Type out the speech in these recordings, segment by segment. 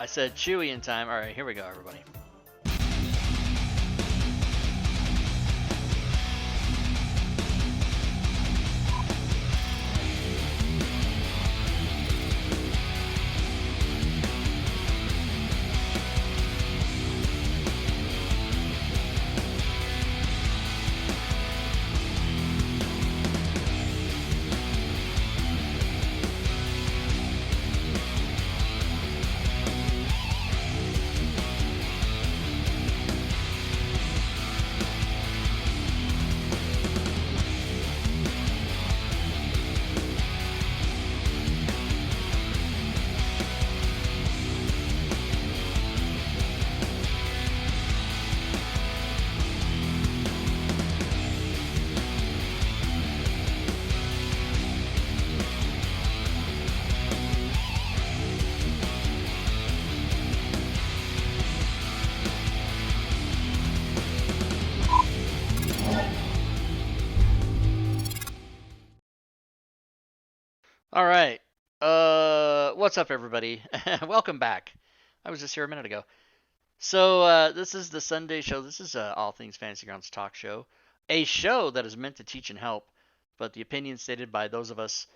I said Chewy in time. All right, here we go, everybody. All right. What's up, everybody? Welcome back. I was just here a minute ago. So, this is the Sunday show. This is All Things Fantasy Grounds talk show. A show that is meant to teach and help, but the opinions stated by those of us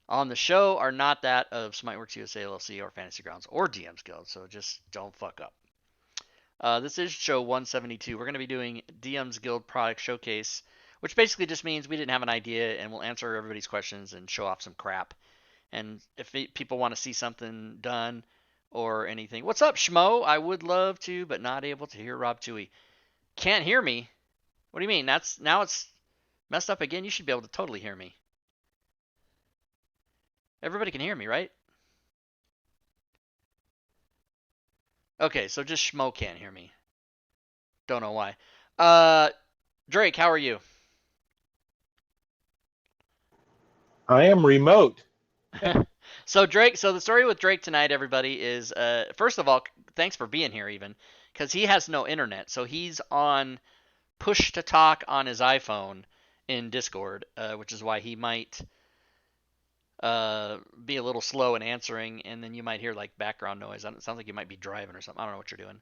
on the show are not that of Smiteworks USA LLC or Fantasy Grounds or DM's Guild, so just don't fuck up. This is show 172. We're going to be doing DM's Guild Product Showcase, which basically just means we didn't have an idea and we'll answer everybody's questions and show off some crap. And if people want to see something done or anything, what's up, Schmo? I would love to, but not able to hear Rob Tui. Can't hear me? What do you mean? Now it's messed up again. You should be able to totally hear me. Everybody can hear me, right? Okay, so just Schmo can't hear me. Don't know why. Drake, how are you? I am remote. So the story with Drake tonight, everybody, is first of all, thanks for being here, even, because he has no internet, so he's on push to talk on his iPhone in Discord, which is why he might be a little slow in answering, and then you might hear like background noise. It sounds like you might be driving or something. I don't know what you're doing.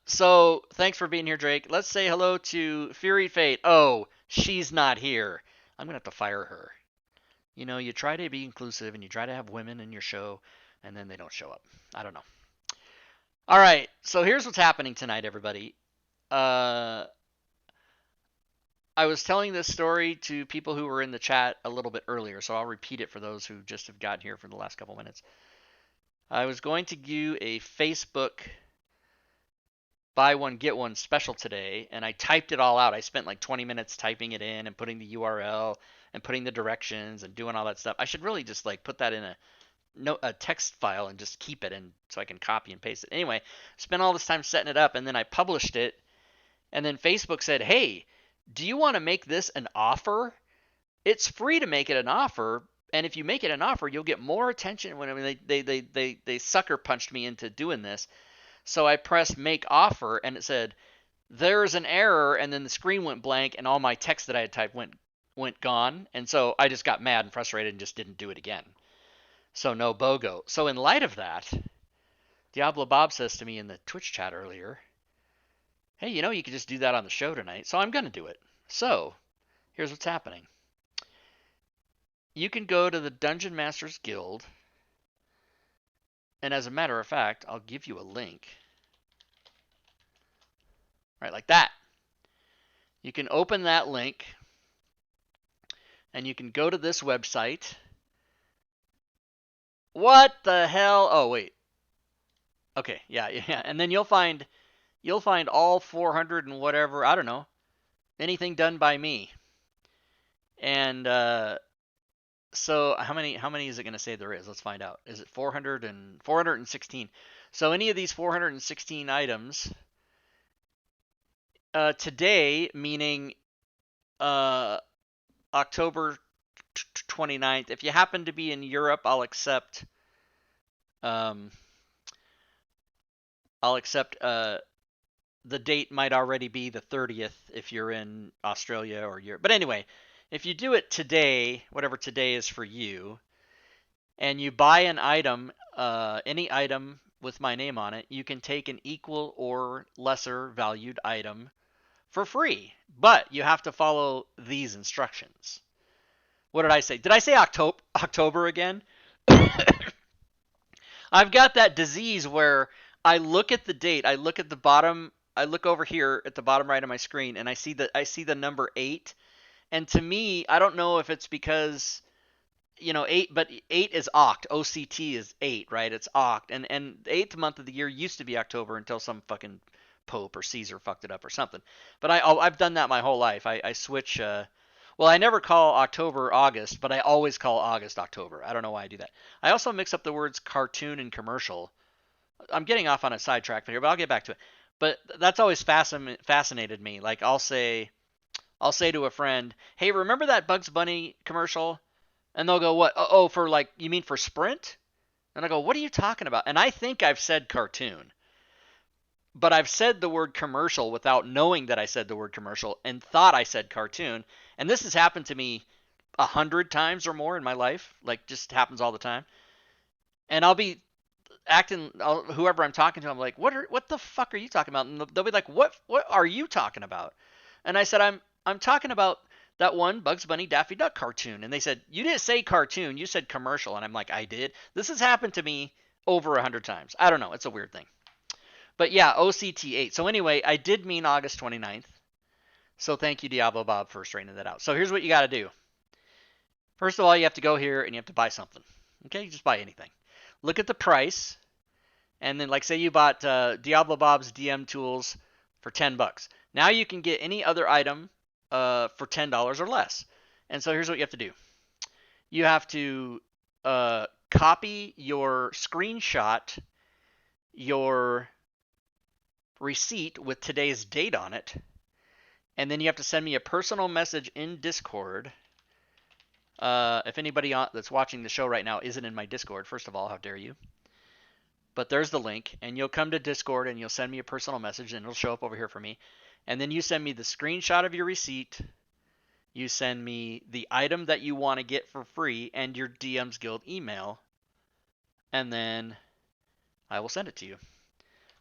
So thanks for being here, Drake. Let's say hello to Fury Fate. Oh, she's not here. I'm gonna have to fire her. You know, you try to be inclusive and you try to have women in your show, and then they don't show up. I don't know. All right, so here's what's happening tonight, everybody. I was telling this story to people who were in the chat a little bit earlier, so I'll repeat it for those who just have gotten here for the last couple minutes. I was going to do a Facebook buy one, get one special today, and I typed it all out. I spent like 20 minutes typing it in and putting the URL and putting the directions and doing all that stuff. I should really just like put that in a text file and just keep it in so I can copy and paste it. Anyway, spent all this time setting it up, and then I published it, and then Facebook said, hey, do you want to make this an offer? It's free to make it an offer, and if you make it an offer, you'll get more attention. They sucker punched me into doing this. So I pressed make offer, and it said, there's an error, and then the screen went blank, and all my text that I had typed went gone. And so I just got mad and frustrated and just didn't do it again. So no BOGO. So in light of that, Diablo Bob says to me in the Twitch chat earlier, hey, you know, you could just do that on the show tonight. So I'm going to do it. So here's what's happening. You can go to the Dungeon Masters Guild, and as a matter of fact, I'll give you a link. Right, like that. You can open that link, and you can go to this website. What the hell? Oh, wait. Okay, yeah. And then you'll find all 400 and whatever, I don't know, anything done by me. And so how many is it going to say there is? Let's find out. Is it 416? So any of these 416 items today, meaning October 29th. If you happen to be in Europe, I'll accept the date might already be the 30th if you're in Australia or Europe. But anyway, if you do it today, whatever today is for you, and you buy an item any item with my name on it, you can take an equal or lesser valued item for free. But you have to follow these instructions. What did I say? Did I say October again? I've got that disease where I look at the date, I look at the bottom, I look over here at the bottom right of my screen, and I see the number 8. And to me, I don't know if it's because 8, but 8 is Oct. OCT is 8, right? It's Oct. And the 8th month of the year used to be October until some fucking Pope or Caesar fucked it up or something. But I've done that my whole life. I switch. Well, I never call October August, but I always call August October. I don't know why I do that. I also mix up the words cartoon and commercial. I'm getting off on a sidetrack here, but I'll get back to it. But that's always fascinated me. Like I'll say to a friend, "Hey, remember that Bugs Bunny commercial?" And they'll go, "What? Oh, for like, you mean for Sprint?" And I go, "What are you talking about?" And I think I've said cartoon, but I've said the word commercial without knowing that I said the word commercial and thought I said cartoon. And this has happened to me 100 times or more in my life. Like, just happens all the time. And I'll be whoever I'm talking to, I'm like, what the fuck are you talking about? And they'll be like, what are you talking about? And I said, I'm talking about that one Bugs Bunny Daffy Duck cartoon. And they said, you didn't say cartoon, you said commercial. And I'm like, I did. This has happened to me over 100 times. I don't know. It's a weird thing. But yeah, OCT 8. So anyway, I did mean August 29th. So thank you, Diablo Bob, for straightening that out. So here's what you got to do. First of all, you have to go here and you have to buy something. Okay, just buy anything. Look at the price, and then like say you bought Diablo Bob's DM tools for $10. Now you can get any other item for $10 or less. And so here's what you have to do. You have to copy your screenshot, your receipt with today's date on it, and then you have to send me a personal message in Discord. If anybody that's watching the show right now isn't in my Discord, first of all, how dare you? But there's the link, and you'll come to Discord and you'll send me a personal message, and it'll show up over here for me. And then you send me the screenshot of your receipt. You send me the item that you want to get for free and your DM's Guild email, and then I will send it to you.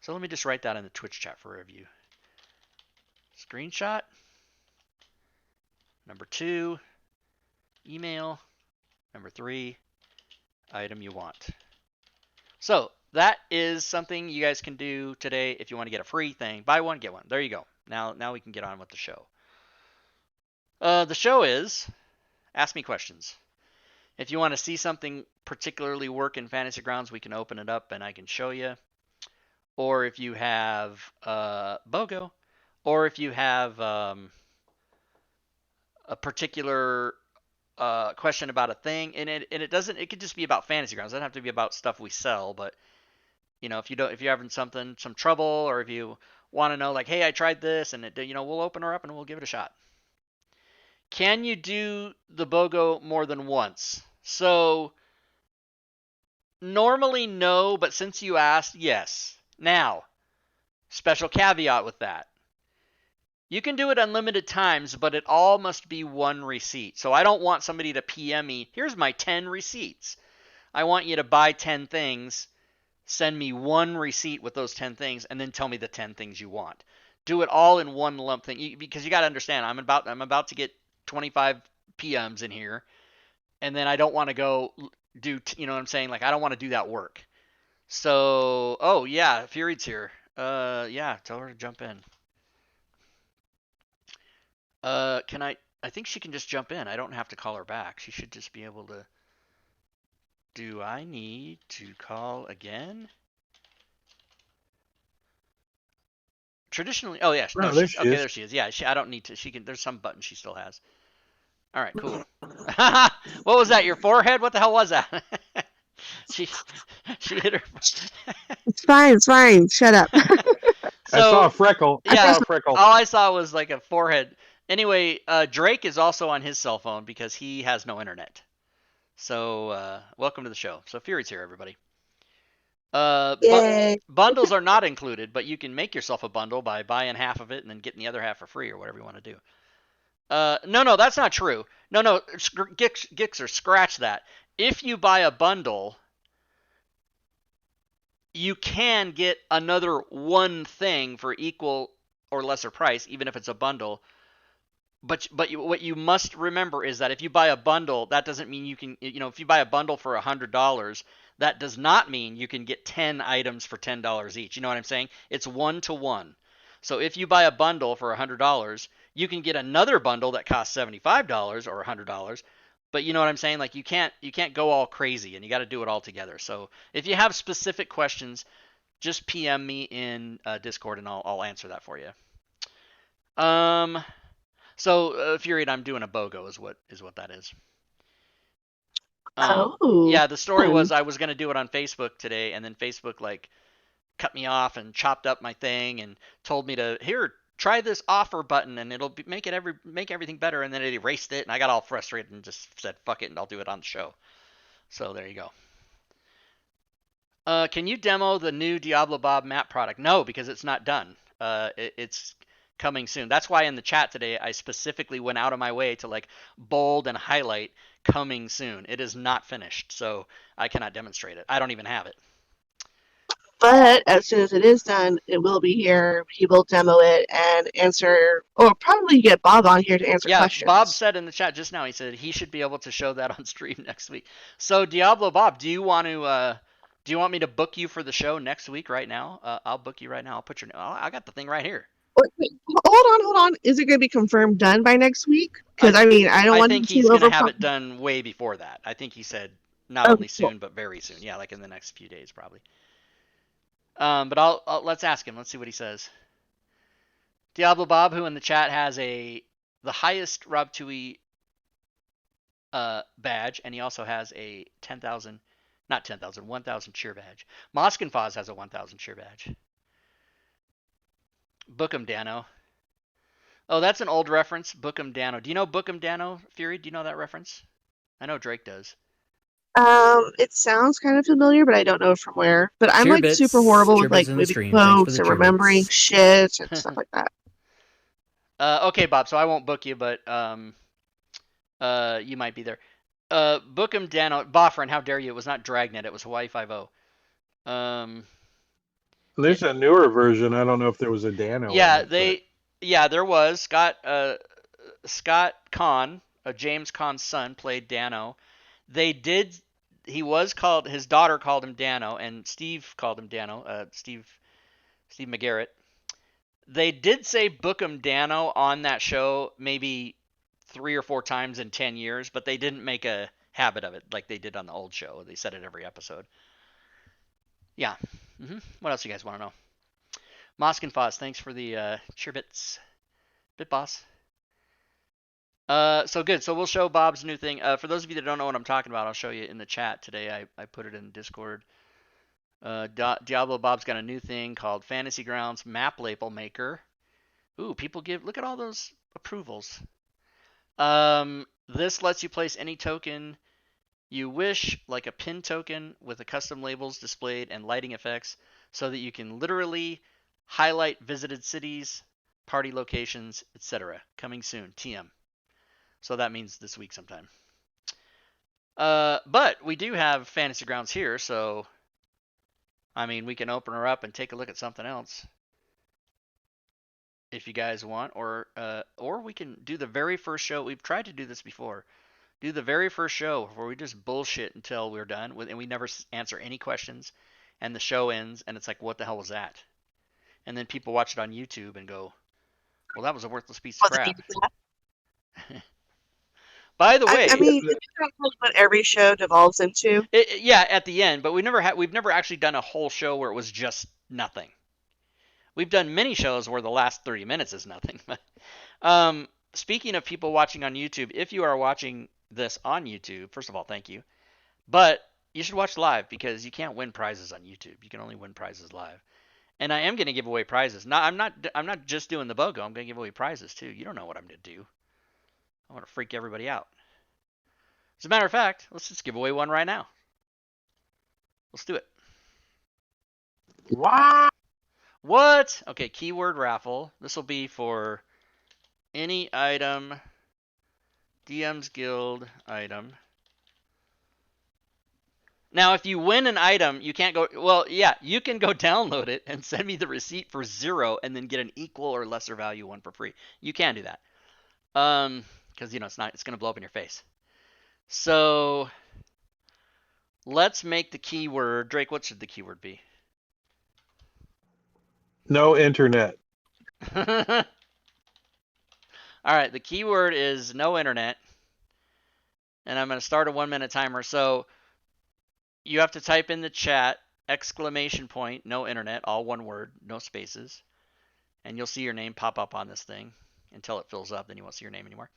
So let me just write that in the Twitch chat for review. Screenshot. Number 2, email. Number 3, item you want. So that is something you guys can do today if you want to get a free thing. Buy one, get one. There you go. Now we can get on with the show. The show is Ask Me Questions. If you want to see something particularly work in Fantasy Grounds, we can open it up and I can show you. Or if you have BOGO, or if you have a particular question about a thing, and it could just be about Fantasy Grounds. It doesn't have to be about stuff we sell, but if you're having some trouble, or if you want to know, like, hey, I tried this, and we'll open her up and we'll give it a shot. Can you do the BOGO more than once? So normally no, but since you asked, yes. Now, special caveat with that. You can do it unlimited times, but it all must be one receipt. So I don't want somebody to PM me, here's my 10 receipts. I want you to buy 10 things, send me one receipt with those 10 things, and then tell me the 10 things you want. Do it all in one lump thing, because you got to understand, I'm about to get 25 PMs in here, and then I don't want to go do, you know what I'm saying? Like, I don't want to do that work. So, oh yeah, Fury's here. Yeah, tell her to jump in. I think she can just jump in. I don't have to call her back. She should just be able to. Do I need to call again? Traditionally, oh yeah, no, there she okay, is. there she is. Yeah, I don't need to. She can. There's some button she still has. All right, cool. What was that? Your forehead? What the hell was that? she hit her. It's fine. Shut up. I saw a freckle. Yeah, freckle. all I saw was like a forehead. Anyway, Drake is also on his cell phone because he has no internet. So, welcome to the show. So, Fury's here, everybody. Bundles are not included, but you can make yourself a bundle by buying half of it and then getting the other half for free or whatever you want to do. No, that's not true. No, Gixer, scratch that. If you buy a bundle, you can get another one thing for equal or lesser price, even if it's a bundle. But what you must remember is that if you buy a bundle, that doesn't mean you can. If you buy a bundle for $100, that does not mean you can get 10 items for $10 each. You know what I'm saying? It's 1-to-1. So if you buy a bundle for $100, you can get another bundle that costs $75 or $100. But you know what I'm saying? Like you can't go all crazy, and you got to do it all together. So if you have specific questions, just PM me in Discord, and I'll answer that for you. So Fury, I'm doing a BOGO is what that is. Oh, Yeah, the story fun. was I was gonna do it on Facebook today, and then Facebook like cut me off and chopped up my thing and told me to here try this offer button and it'll make everything better, and then it erased it, and I got all frustrated and just said fuck it and I'll do it on the show. So there you go. Can you demo the new Diablo Bob map product? No, because it's not done. It's coming soon. That's why in the chat today I specifically went out of my way to like bold and highlight coming soon. It is not finished, so I cannot demonstrate it. I don't even have it. But as soon as it is done, it will be here. He will demo it and answer, or probably get Bob on here to answer Yeah, Bob questions. said in the chat just now, he said he should be able to show that on stream next week. So Diablo Bob, do you want me to book you for the show next week right now? I'll book you right now. I'll put your I got the thing right here. Wait, hold on. Is it going to be confirmed done by next week? Because I I don't I want think him to he's gonna have overpromise. it done way before that. I think he said not Okay, only cool. soon but very soon. Yeah, like in the next few days probably. But let's ask him. Let's see what he says. Diablo Bob, who in the chat has the highest Rob Tui badge, and he also has a 10,000, not 10,000, 1,000 cheer badge. Moskenfaz has a 1,000 cheer badge. Bookem Dano. Oh, that's an old reference. Bookem Dano. Do you know Bookem Dano, Fury? Do you know that reference? I know Drake does. It sounds kind of familiar, but I don't know from where. But I'm Cheer like super horrible with bits like in the moving stream. Thanks for quotes the and cheer remembering bits. shit and stuff like that. Okay, Bob. So I won't book you, but you might be there. Bookem Dano. Boffrin, how dare you? It was not Dragnet. It was Hawaii 5-0. Yeah, There's a newer version. I don't know if there was a Dano in yeah, it, but there was Scott Kahn, James Kahn's son, played Dano. They did. He was called. His daughter called him Dano, and Steve called him Dano. Steve McGarrett. They did say Bookem Dano on that show maybe 3 or 4 times in 10 years, but they didn't make a habit of it like they did on the old show. They said it every episode. Yeah. What else you guys want to know? Mosk and Foz, thanks for the cheer bits. Bit boss. So good. So we'll show Bob's new thing. For those of you that don't know what I'm talking about, I'll show you in the chat today. I put it in Discord. Diablo Bob's got a new thing called Fantasy Grounds Map Label Maker. Ooh, people look at all those approvals. This lets you place any token you wish, like a pin token with the custom labels displayed and lighting effects, so that you can literally highlight visited cities, party locations, etc. Coming soon, TM. So that means this week sometime. But we do have Fantasy Grounds here, so I mean we can open her up and take a look at something else if you guys want, or we can do the very first show. We've tried to do this before. Do the very first show where we just bullshit until we're done and we never answer any questions, and the show ends and it's like, what the hell was that? And then people watch it on YouTube and go, well, that was a worthless piece of crap. By the way, I mean, isn't that what every show devolves into? yeah, at the end, but we've never actually done a whole show where it was just nothing. We've done many shows where the last 30 minutes is nothing. Speaking of people watching on YouTube, if you are watching this on YouTube, first of all, thank you. But you should watch live because you can't win prizes on YouTube. You can only win prizes live. And I am going to give away prizes. I'm not just doing the BOGO. I'm going to give away prizes too. You don't know what I'm going to do. I want to freak everybody out. As a matter of fact, let's just give away one right now. Let's do it. What? Okay, keyword raffle. This will be for any item, DM's Guild item, Now, if you win an item, you can't go. Well, yeah, you can go download it and send me the receipt for 0, and then get an equal or lesser value one for free. You can do that. Because it's gonna blow up in your face. So let's make the keyword. Drake, what should the keyword be? No internet. All right, the keyword is no internet, and I'm gonna start a 1-minute timer. So you have to type in the chat exclamation point no internet, all one word, no spaces, and you'll see your name pop up on this thing until it fills up. Then you won't see your name anymore.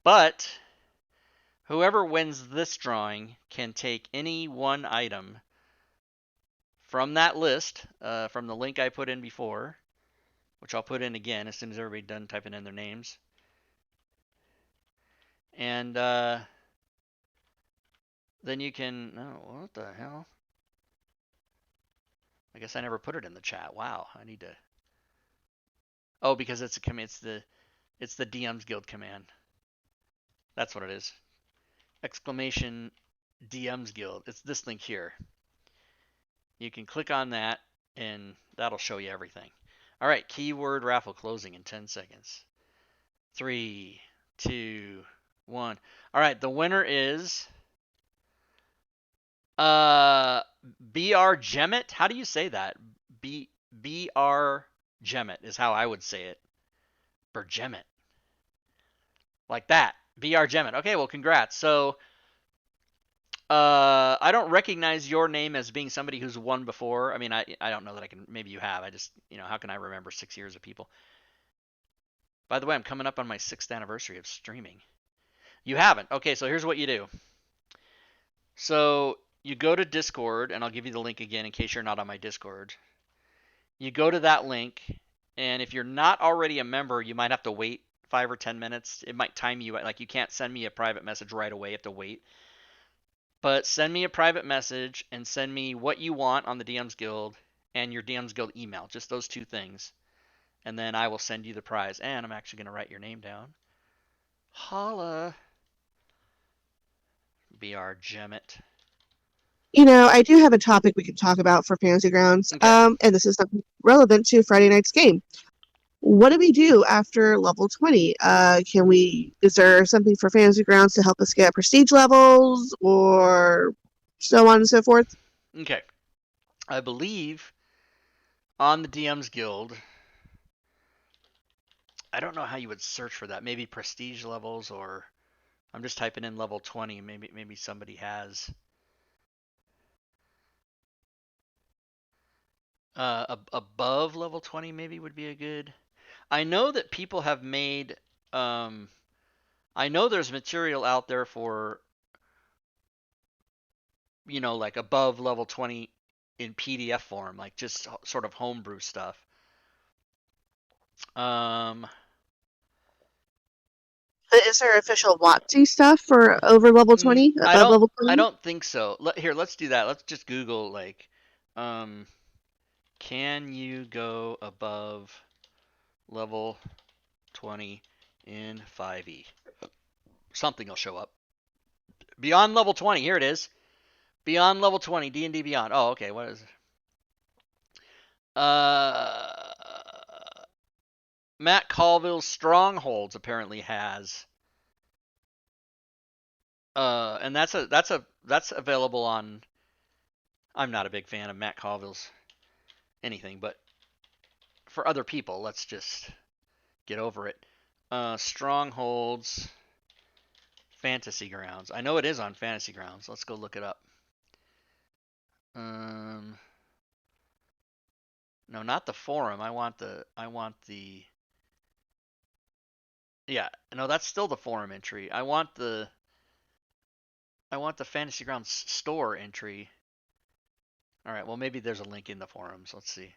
But whoever wins this drawing can take any one item from that list, from the link I put in before, which I'll put in again as soon as everybody's done typing in their names. And then you can. Oh, what the hell? I guess I never put it in the chat. Wow, I need to. Oh, because it's a command. It's the DM's Guild command. That's what it is. Exclamation DM's Guild. It's this link here. You can click on that, and that'll show you everything. All right, keyword raffle closing in 10 seconds. 3, 2, 1. All right, the winner is BR Gemet. How do you say that? BR Gemet is how I would say it. Bergemet. Like that. BR Gemet. Okay, well, congrats. So I don't recognize your name as being somebody who's won before. I mean, I don't know that I can. Maybe you have. I just, how can I remember 6 years of people? By the way, I'm coming up on my 6th anniversary of streaming. You haven't. Okay, so here's what you do. So you go to Discord, and I'll give you the link again in case you're not on my Discord. You go to that link, and if you're not already a member, you might have to wait 5 or 10 minutes. It might time you. Like, you can't send me a private message right away. You have to wait. But send me a private message and send me what you want on the DM's Guild and your DM's Guild email. Just those 2 things. And then I will send you the prize. And I'm actually going to write your name down. Holla. BR Gemet. I do have a topic we could talk about for Fantasy Grounds. Okay. And this is relevant to Friday night's game. What do we do after level 20? Is there something for Fantasy Grounds to help us get prestige levels or so on and so forth? Okay. I believe on the DM's Guild, I don't know how you would search for that. Maybe prestige levels, or I'm just typing in level 20. Maybe somebody has above level 20. Maybe would be a good. I know that people have made. I know there's material out there for, like above level 20 in PDF form, like just sort of homebrew stuff. Is there official WotC stuff for over level 20? Above level 20? I don't think so. Here, let's do that. Let's just Google like, can you go above level 20 in 5e? Something will show up. Beyond level 20. Here it is. Beyond level 20, D&D Beyond. Oh, okay. What is it? Matt Colville's Strongholds apparently has. And that's available on. I'm not a big fan of Matt Colville's anything, but for other people, let's just get over it. Strongholds, Fantasy Grounds. I know it is on Fantasy Grounds. Let's go look it up. No, not the forum. I want the. Yeah, no, that's still the forum entry. I want the Fantasy Grounds store entry. All right, well, maybe there's a link in the forums. Let's see.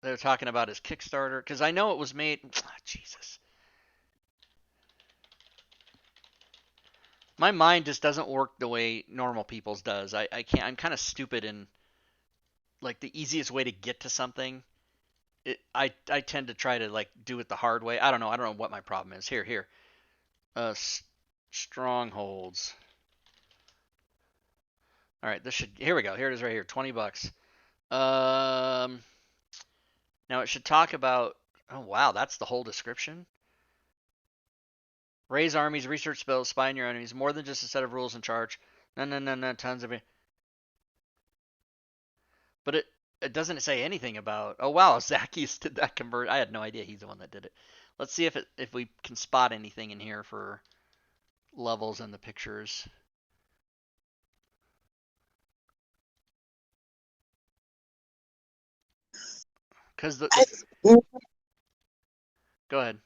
They're talking about his Kickstarter, because I know it was made. Jesus. My mind just doesn't work the way normal people's does. I can't. I'm kind of stupid, and like the easiest way to get to something, I tend to try to like do it the hard way. I don't know what my problem is. Here. Uh, strongholds. All right, this should. Here we go. Here it is, right here. $20. Um, Now it should talk about. Oh wow, that's the whole description. Raise armies, research spells, spy on your enemies. More than just a set of rules and charge. No, no, no, no. Tons of it. But it doesn't say anything about. Oh wow, Zacchaeus did that convert. I had no idea he's the one that did it. Let's see if we can spot anything in here for levels in the pictures. Because I go ahead.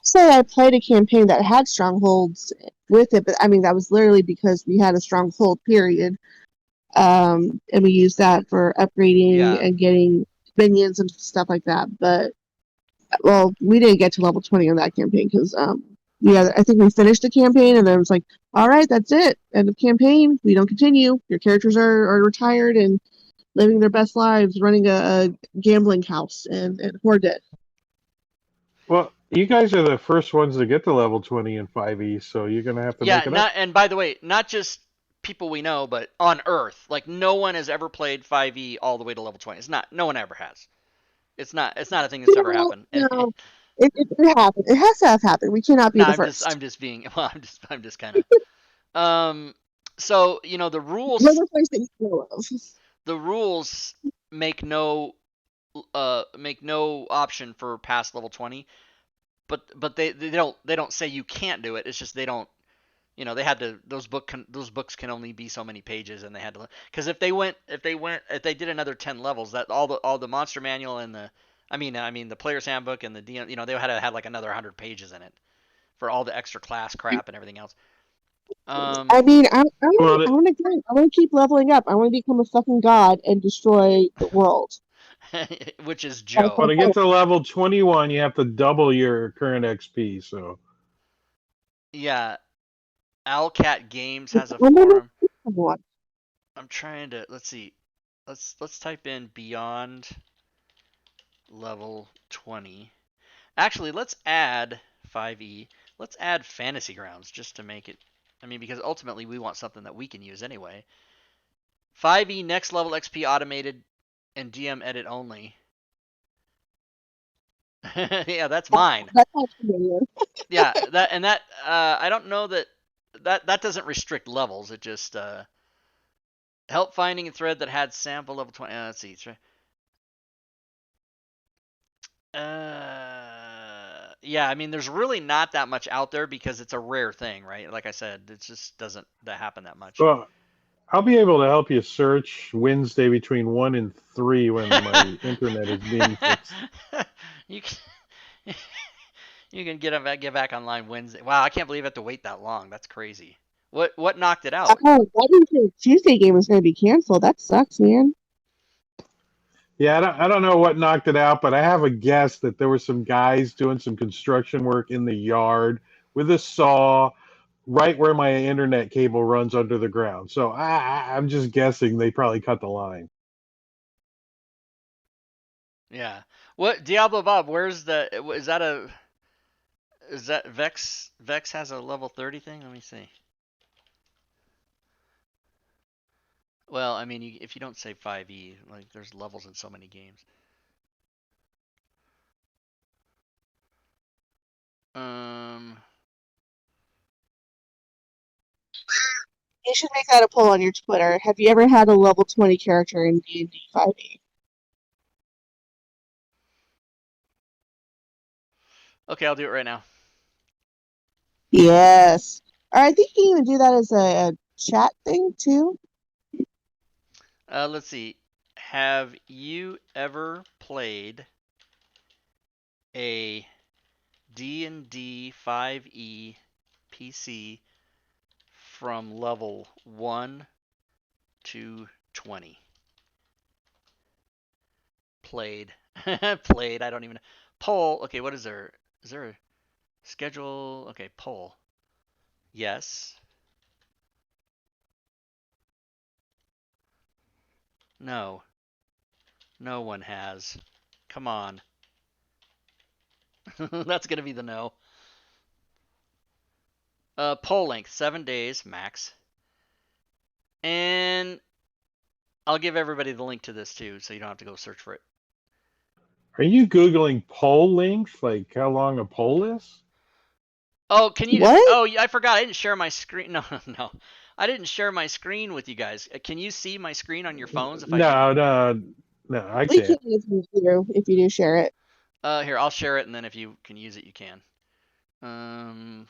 say I played a campaign that had strongholds with it, but I mean that was literally because we had a stronghold period, and we used that for upgrading Yeah, and getting minions and stuff like that. But well, we didn't get to level 20 on that campaign because yeah, I think we finished the campaign and then it was like, all right, that's it, end of campaign. We don't continue. Your characters are retired and living their best lives, running a gambling house and hoard it. Well, you guys are the first ones to get to level 20 in 5e, so you're gonna have to yeah. make it up. Not and by the way, not just people we know, but on Earth, like no one has ever played 5e all the way to level 20. It's not. No one ever has. It's not a thing that's ever No, happened. And no, it happened. It has to have happened. We cannot be no, the I'm first. just being well. I'm just kind of so the We're rules the first that you know of. the rules make no option for past level 20, but they don't say you can't do it. It's just they don't. They had to those books can only be so many pages, and they had to, because if they did another 10 levels, that all the monster manual and the I mean the player's handbook and the DM, they had to have like another 100 pages in it for all the extra class crap and everything else. I Um, mean, Well, I want to I want to keep leveling up. I want to become a fucking god and destroy the world. which is That's my Joe. well, to get hope. to level 21, you have to double your current XP. So, Yeah, Owlcat Games has a I'm gonna forum. pick someone. I'm trying to let's see. Let's type in beyond level 20. Actually, let's add 5e. Let's add Fantasy Grounds just to make it. I mean, because ultimately we want something that we can use anyway. 5e next level XP automated and DM edit only. Yeah, that's mine. That sounds familiar. Yeah, that I don't know that doesn't restrict levels. It just help finding a thread that had sample level 20. Let's see. Yeah, I mean, there's really not that much out there because it's a rare thing, right? Like I said, it just doesn't that happen that much. well, I'll be able to help you search Wednesday between 1 and 3 when my internet is being fixed. you can you can get back online Wednesday. Wow, I can't believe I have to wait that long. That's crazy. What knocked it out? Oh, I didn't think Tuesday game was going to be canceled. That sucks, man. Yeah, I don't know what knocked it out, but I have a guess that there were some guys doing some construction work in the yard with a saw right where my internet cable runs under the ground. So I'm just guessing they probably cut the line. Yeah. What Diablo Bob? Where's the? Is that Vex? Vex has a level 30 thing. Let me see. Well, I mean, if you don't say 5e, like there's levels in so many games. Um, You should make that a poll on your Twitter. Have you ever had a level 20 character in D&D 5e? okay, I'll do it right now. Yes. Or I think you can even do that as a chat thing too. Let's see. Have you ever played a D&D 5e PC from level 1 to 20? Played. Played. I don't even know. Poll. Okay, what is there? Is there a schedule? Okay, poll. Yes. No. No one has. Come on. That's going to be the no. Poll length 7 days max, and I'll give everybody the link to this too, so you don't have to go search for it. Are you Googling poll length? Like how long a poll is? Oh, can you? What? Oh, I forgot. I didn't share my screen. No, no, I didn't share my screen with you guys. Can you see my screen on your phones if I do? No, no, no, I We can can't. if you do share it. Here, I'll share it, and then if you can use it, you can.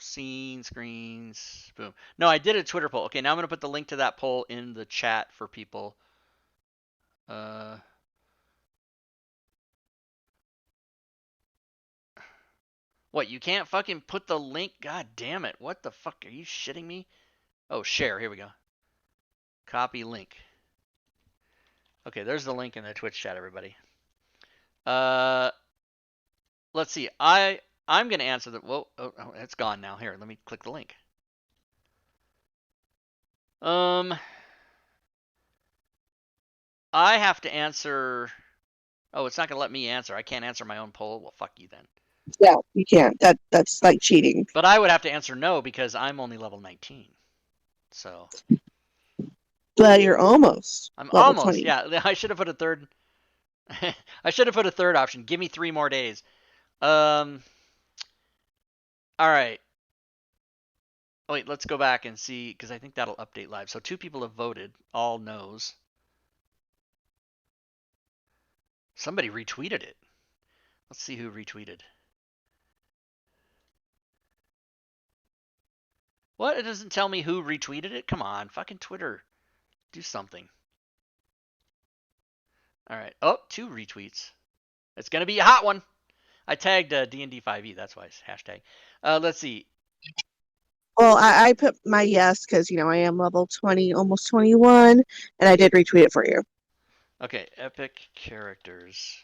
Scene, screens, boom. No, I did a Twitter poll. Okay, now I'm gonna put the link to that poll in the chat for people. Uh, what? You can't fucking put the link? God damn it! What the fuck? Are you shitting me? Oh, share. Here we go. Copy link. Okay, there's the link in the Twitch chat, everybody. Uh, let's see. I'm gonna answer the. Whoa, oh, it's gone now. Here, let me click the link. Um, I have to answer. Oh, it's not gonna let me answer. I can't answer my own poll. Well, fuck you then. Yeah, you can't. That's like cheating. But I would have to answer no because I'm only level 19. So But you're almost I'm level almost. 20. Yeah, I should have put a third. I should have put a third option. Give me 3 more days. Um. All right. Oh, wait, let's go back and see because I think that'll update live. So 2 people have voted. All no's. Somebody retweeted it. Let's see who retweeted. What? It doesn't tell me who retweeted it? Come on, fucking Twitter. Do something. All right. Oh, 2 retweets. It's going to be a hot one. I tagged D&D5e. That's why it's hashtag. Let's see. Well, I put my yes because I am level 20, almost 21, and I did retweet it for you. Okay, epic characters.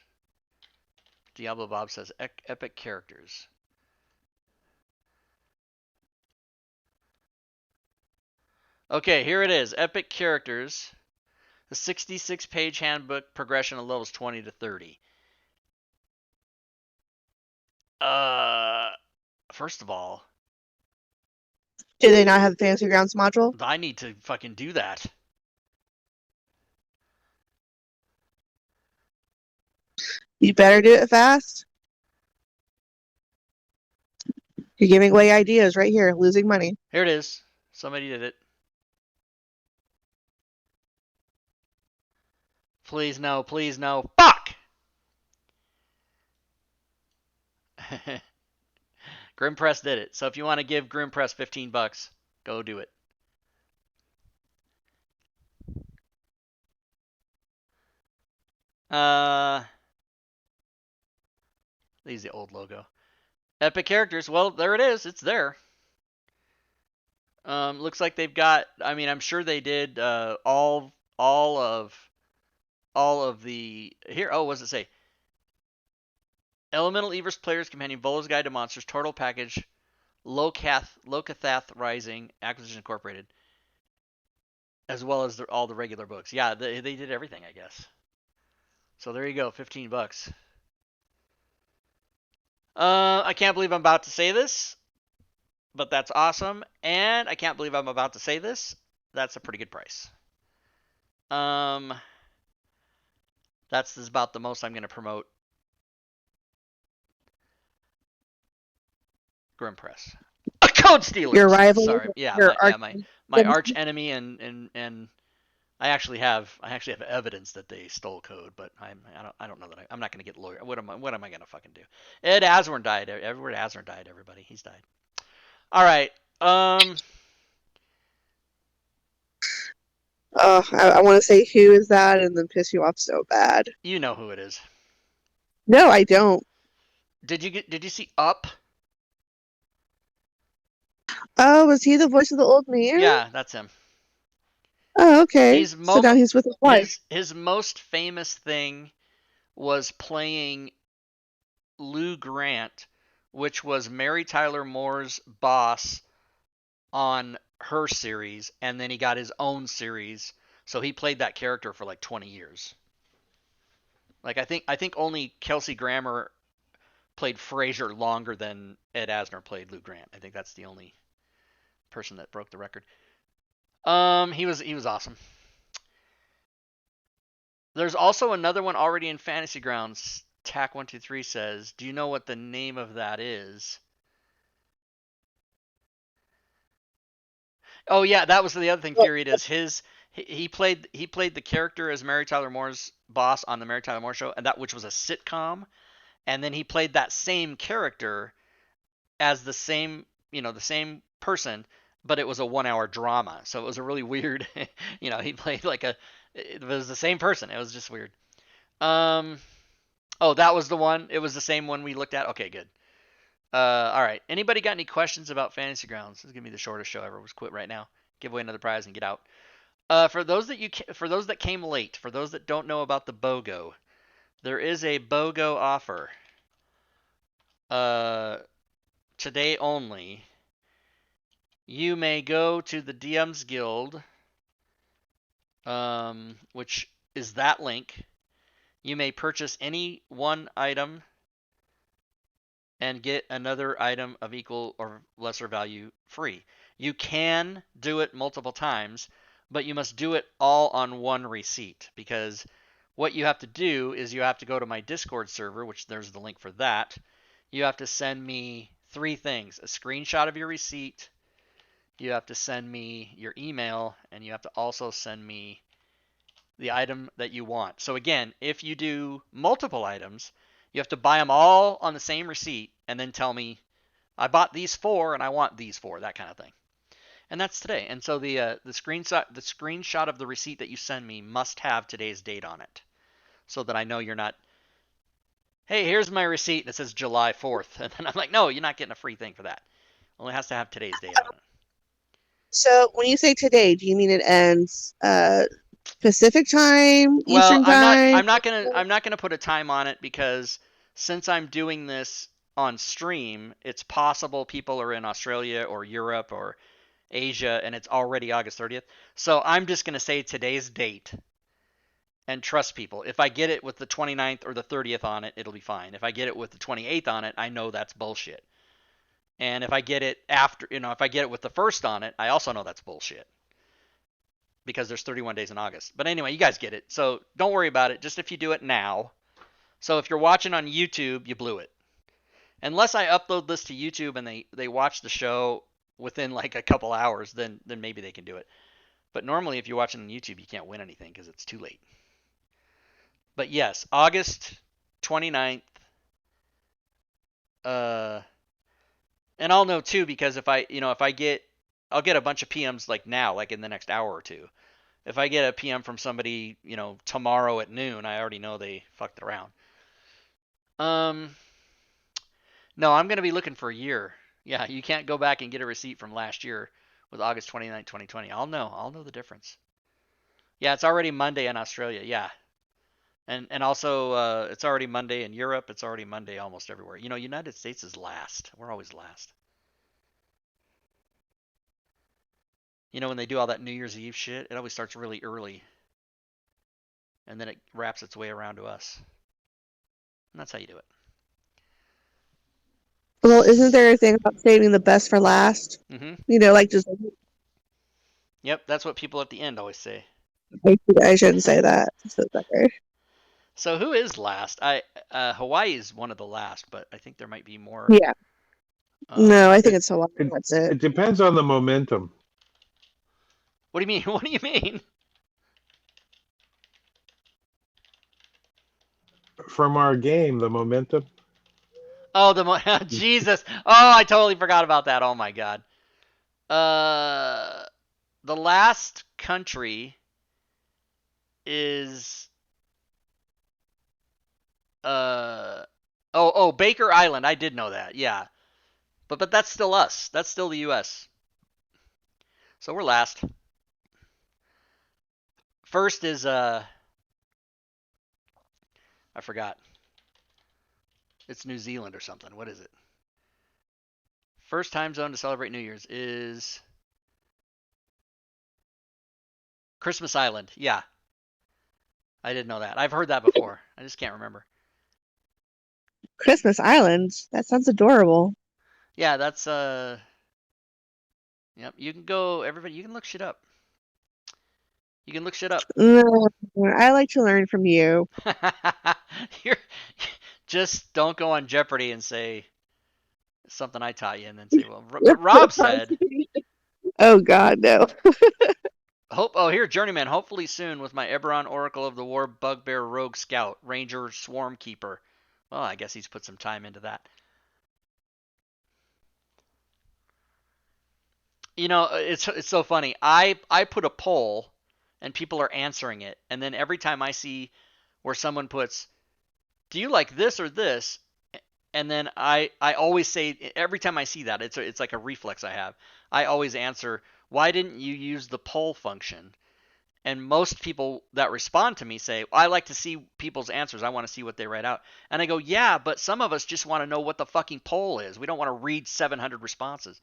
Diablo Bob says epic characters. Okay, here it is. Epic characters. The 66-page handbook progression of levels 20 to 30. First of all, Do they not have the Fantasy Grounds module? I need to fucking do that. You better do it fast. You're giving away ideas right here, losing money. Here it is. Somebody did it. Please no, please no. Fuck! Grimpress did it. So if you want to give Grimpress $15, go do it. These the old logo. Epic characters. Well, there it is. It's there. Looks like they've got. I mean, I'm sure they did all of the here. Oh, what does it say? Elemental Ever's Player's Companion, Volo's Guide to Monsters, Total Package, Lokathath Rising, Acquisition Incorporated, as well as all the regular books. Yeah, they did everything, I guess. So there you go, $15. I can't believe I'm about to say this, but that's awesome, and I can't believe I'm about to say this. That's a pretty good price. That's about the most I'm going to promote Grimpress. A Code Stealers. Your rival, Sorry, yeah, your my arch enemy, and I actually have evidence that they stole code, but I don't know that I'm not going to get lawyer. What am I going to fucking do? Ed Asworn died. Edward Asworn died. Everybody, he's died. All right. I want to say who is that and then piss you off so bad. You know who it is. No, I don't. Did you see Up? Oh, was he the voice of the old man? Yeah, that's him. Oh, okay. He's So now he's with his wife. His most famous thing was playing Lou Grant, which was Mary Tyler Moore's boss on her series, and then he got his own series. So he played that character for like 20 years. Like I think only Kelsey Grammer played Frasier longer than Ed Asner played Lou Grant. I think that's the only person that broke the record. He was awesome. There's also another one already in Fantasy Grounds. Tack123 says, "Do you know what the name of that is?" Oh yeah, that was the other thing. Theory is he played the character as Mary Tyler Moore's boss on the Mary Tyler Moore Show, and that which was a sitcom, and then he played that same character as the same the same person, but it was a 1 hour drama. So it was a really weird. He played like it was the same person. It was just weird. Oh, that was the one. It was the same one we looked at. Okay, good. All right. Anybody got any questions about Fantasy Grounds? This is gonna be the shortest show ever. Let's quit right now. Give away another prize and get out. For those that came late, for those that don't know about the BOGO, there is a BOGO offer. Today only. You may go to the DM's Guild, which is that link. You may purchase any one item and get another item of equal or lesser value free. You can do it multiple times, but you must do it all on one receipt, because what you have to do is you have to go to my Discord server, which there's the link for that. You have to send me 3 things: a screenshot of your receipt, you have to send me your email, and you have to also send me the item that you want. So again, if you do multiple items, you have to buy them all on the same receipt and then tell me, I bought these 4 and I want these 4, that kind of thing. And that's today. And so the screenshot of the receipt that you send me must have today's date on it, so that I know you're not, hey, here's my receipt and it says July 4th. And then I'm like, no, you're not getting a free thing for that. Only has to have today's date on it. So when you say today, do you mean it ends Pacific time, Well, Eastern time? I'm not gonna put a time on it, because since I'm doing this on stream, it's possible people are in Australia or Europe or Asia and it's already August 30th. So I'm just gonna say today's date and trust people. If I get it with the 29th or the 30th on it, it'll be fine. If I get it with the 28th on it, I know that's bullshit. And if I get it after, if I get it with the 1st on it, I also know that's bullshit, because there's 31 days in August. But anyway, you guys get it. So don't worry about it, just if you do it now. So if you're watching on YouTube, you blew it. Unless I upload this to YouTube and they watch the show within like a couple hours, then maybe they can do it. But normally if you're watching on YouTube, you can't win anything because it's too late. But yes, August 29th. And I'll know too, because if I'll get a bunch of PMs like now, like in the next hour or two. If I get a PM from somebody, tomorrow at noon, I already know they fucked around. No, I'm going to be looking for a year. Yeah, you can't go back and get a receipt from last year with August 29th, 2020. I'll know the difference. Yeah, it's already Monday in Australia. Yeah. And also it's already Monday in Europe. It's already Monday almost everywhere. United States is last. We're always last. When they do all that New Year's Eve shit, it always starts really early. And then it wraps its way around to us. And that's how you do it. Well, isn't there a thing about saving the best for last? Mm-hmm. Like just. Yep, that's what people at the end always say. I shouldn't say that. So who is last? Hawaii is one of the last, but I think there might be more. Yeah. No, I think it's Hawaii. That's it. It depends on the momentum. What do you mean? What do you mean? From our game, the momentum. Oh, Jesus! Oh, I totally forgot about that. Oh my god. The last country is Baker Island. I did know that. Yeah, but that's still us. That's still the U.S. So we're last. First is I forgot. It's New Zealand or something. What is it? First time zone to celebrate New Year's is Christmas Island. Yeah. I didn't know that. I've heard that before. I just can't remember. Christmas Island? That sounds adorable. Yeah, that's Yep. You can go. Everybody, you can look shit up. You can look shit up. No, I like to learn from you. You're, just don't go on Jeopardy and say something I taught you, and then say, well, but Rob said. Oh God, no. Hope. Oh, here, Journeyman. Hopefully soon with my Eberron Oracle of the War Bugbear Rogue Scout Ranger Swarm Keeper. Well, I guess he's put some time into that. You know, it's so funny. I put a poll, and people are answering it, and then every time I see where someone puts, "Do you like this or this?" and then I always say every time I see that, it's like a reflex I have. I always answer, "Why didn't you use the poll function?" And most people that respond to me say, I like to see people's answers. I want to see what they write out. And I go, yeah, but some of us just want to know what the fucking poll is. We don't want to read 700 responses.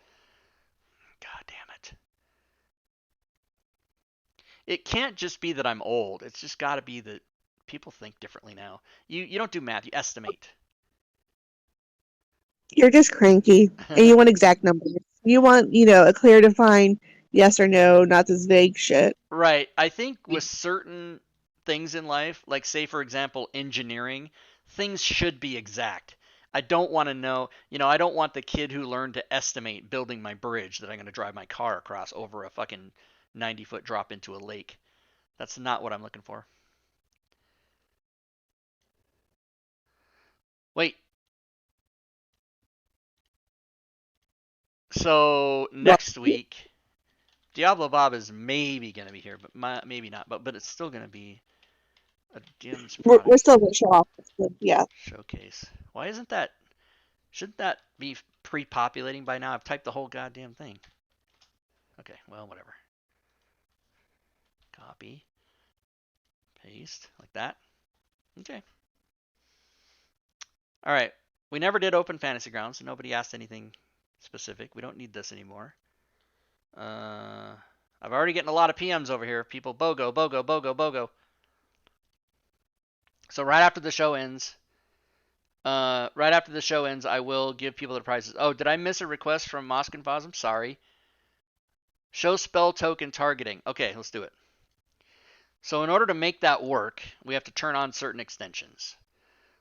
God damn it. It can't just be that I'm old. It's just got to be that people think differently now. You don't do math, you estimate. You're just cranky, and you want exact numbers. You want, a clear, defined yes or no, not this vague shit. Right. I think with certain things in life, like say for example engineering, things should be exact. I don't want to know, I don't want the kid who learned to estimate building my bridge that I'm going to drive my car across over a fucking 90-foot drop into a lake. That's not what I'm looking for. Wait. So Well, next week, Diablo Bob is maybe going to be here, but maybe not. But it's still going to be a DM's we're product still going to show off. Yeah. showcase. Why isn't that? Shouldn't that be pre-populating by now? I've typed the whole goddamn thing. Okay, well, whatever. Copy, paste, like that. Okay. All right. We never did open Fantasy Grounds, so nobody asked anything specific. We don't need this anymore. I've already getting a lot of PMs over here. People, BOGO, BOGO, BOGO, BOGO. So right after the show ends, I will give people the prizes. Oh, did I miss a request from Mosk and Foz? I'm sorry. Show spell token targeting. Okay, let's do it. So in order to make that work, we have to turn on certain extensions.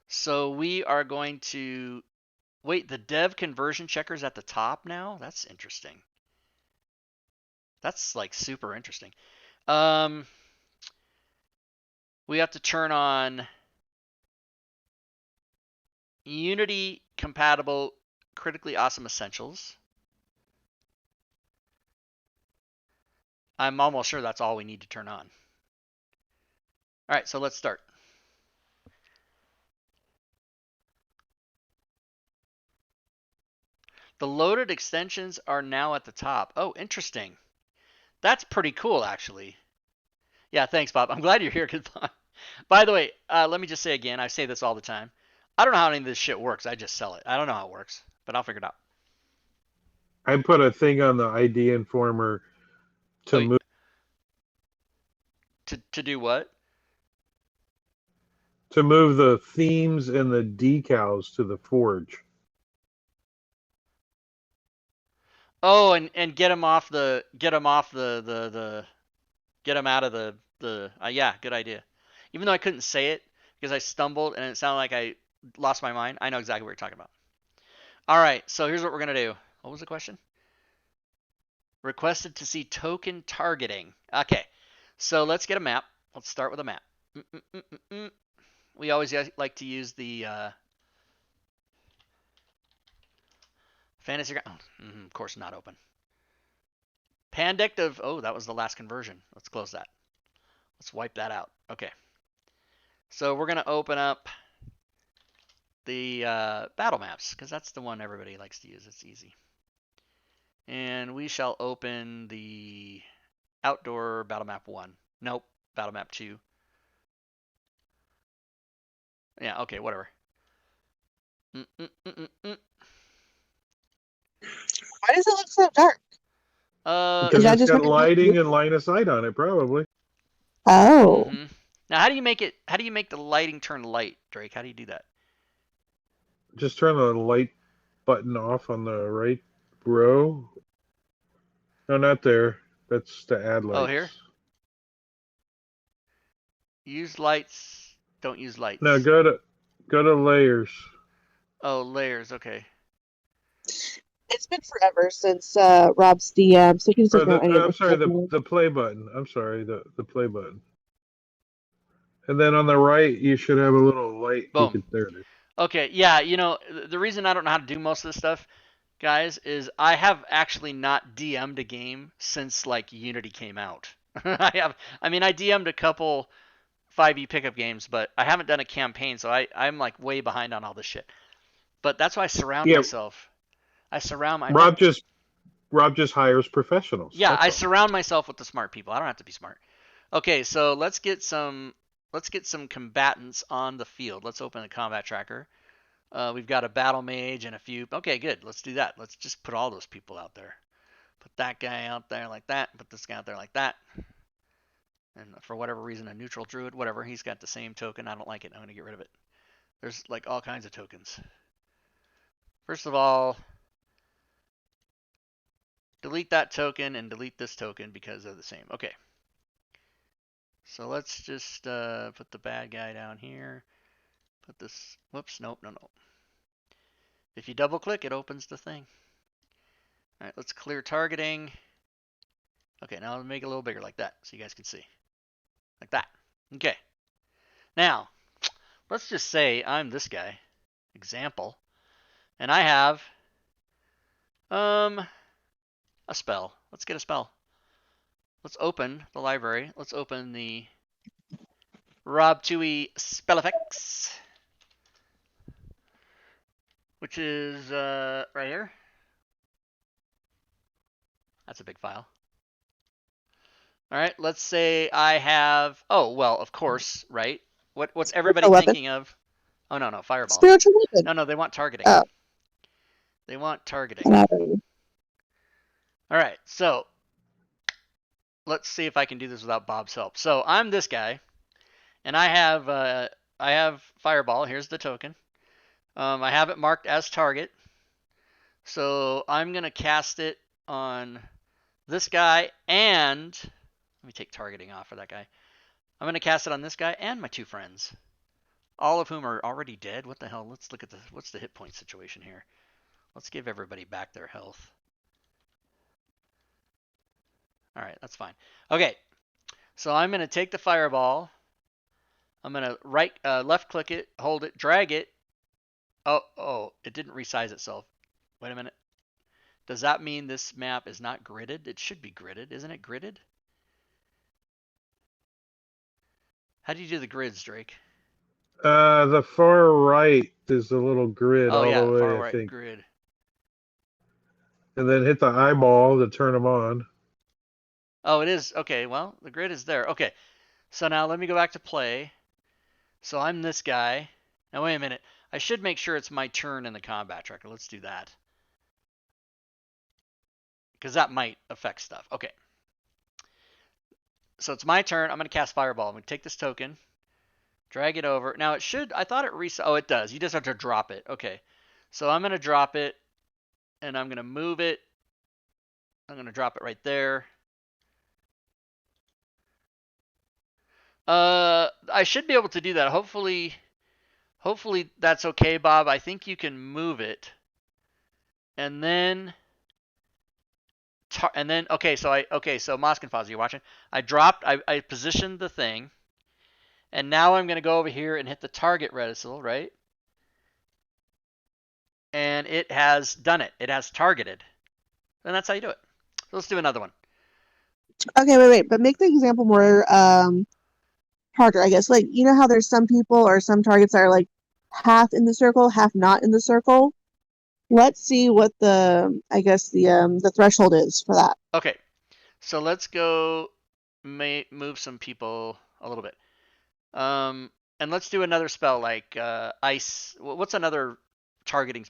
So we are going to wait. The dev conversion checker's at the top now. That's interesting. That's like super interesting. We have to turn on Unity compatible critically awesome essentials. I'm almost sure that's all we need to turn on. All right, so let's start. The loaded extensions are now at the top. Oh, interesting. That's pretty cool, actually. Yeah, thanks, Bob. I'm glad you're here. By the way, let me just say again, I say this all the time. I don't know how any of this shit works. I just sell it. I don't know how it works, but I'll figure it out. I put a thing on the ID Informer to Oh, move to do what? the themes and the decals to the Forge. Oh, and get them off the get them out of the yeah, good idea. Even though I couldn't say it because I stumbled and it sounded like I lost my mind, I know exactly what you're talking about. All right, so here's what we're gonna do. What was the question? Requested to see token targeting. Okay, so let's get a map. Let's start with a map. We always like to use the fantasy. Of course, not open. Pandect of. Oh, that was the last conversion. Let's close that. Let's wipe that out. Okay. So we're gonna open up the battle maps because that's the one everybody likes to use. It's easy. And we shall open the outdoor battle map 1. Nope, battle map 2. Yeah, okay, whatever. Why does it look so dark? Because Is that it's just got what lighting and line of sight on it, probably. Oh. Mm-hmm. Now, how do you make it? How do you make the lighting turn light, Drake? How do you do that? Just turn the light button off on the right row. No, not there. That's to add Oh, here. lights. Use lights. Don't use No, lights. go to layers. Oh, layers. Okay. It's been forever since Rob's DM, so he Or doesn't know any of I'm this sorry, stuff. the play button. I'm sorry, the play button. And then on the right, you should have a little light. You Boom. could there it is. Okay. Yeah. The reason I don't know how to do most of this stuff, guys, is I have actually not DM'd a game since like Unity came out. I have. I mean, I DM'd a couple 5e pickup games, but I haven't done a campaign, so I'm like way behind on all this shit. But that's why I surround Yeah, myself. I'm not. Rob just Rob just hires professionals. Yeah, That's I all. surround myself with the smart people. I don't have to be smart. Okay, so let's get some combatants on the field. Let's open the combat tracker. We've got a battle mage and a few. Okay, good. Let's do that. Let's just put all those people out there. Put that guy out there like that. Put this guy out there like that. And for whatever reason, a neutral druid, whatever, he's got the same token. I don't like it. I'm gonna get rid of it. There's like all kinds of tokens. First of all, delete that token and delete this token because they're the same. Okay. So let's just put the bad guy down here. Put this. Whoops. Nope. No. No. If you double click, it opens the thing. All right. Let's clear targeting. Okay. Now I'll make it a little bigger like that so you guys can see. Like that. Okay. Now, let's just say I'm this guy. Example. And I have a spell. Let's get a spell. Let's open the library. Let's open the Rob Tui spell effects, which is right here. That's a big file. All right, let's say I have. Oh well, of course, right? What's everybody Spiritual weapon. thinking of? Oh no, fireball. Spiritual weapon. No, they want targeting. Oh. They want targeting. Whatever. All right, so let's see if I can do this without Bob's help. So I'm this guy, and I have fireball. Here's the token. I have it marked as target. So I'm gonna cast it on this guy, and let me take targeting off for that guy. I'm gonna cast it on this guy and my two friends, all of whom are already dead. What the hell? Let's look at what's the hit point situation here. Let's give everybody back their health. All right, that's fine. Okay, so I'm gonna take the fireball. I'm gonna left click it, hold it, drag it. Oh, it didn't resize itself. Wait a minute. Does that mean this map is not gridded? It should be gridded. Isn't it gridded? How do you do the grids, Drake? The far right is a little grid Oh all the yeah, way, far I right think. grid. And then hit the eyeball to turn them on. Oh, it is. Okay, well, the grid is there. Okay, so now let me go back to play. So I'm this guy. Now wait a minute. I should make sure it's my turn in the combat tracker. Let's do that. Because that might affect stuff. Okay. So it's my turn. I'm going to cast Fireball. I'm going to take this token, drag it over. Now it should, I thought it reset. Oh, it does. You just have to drop it. Okay. So I'm going to drop it, and I'm going to move it. I'm going to drop it right there. I should be able to do that. Hopefully that's okay, Bob. I think you can move it. And then okay, so Moskenfaz, you're watching. I positioned the thing, and now I'm gonna go over here and hit the target reticule, right? And it has done it. It has targeted, and that's how you do it. So let's do another one. Okay, wait. But make the example more harder, I guess. Like, you know how there's some people or some targets that are like half in the circle, half not in the circle? Let's see what the threshold is for that. Okay, so let's go move some people a little bit. And let's do another spell like ice. What's another targeting?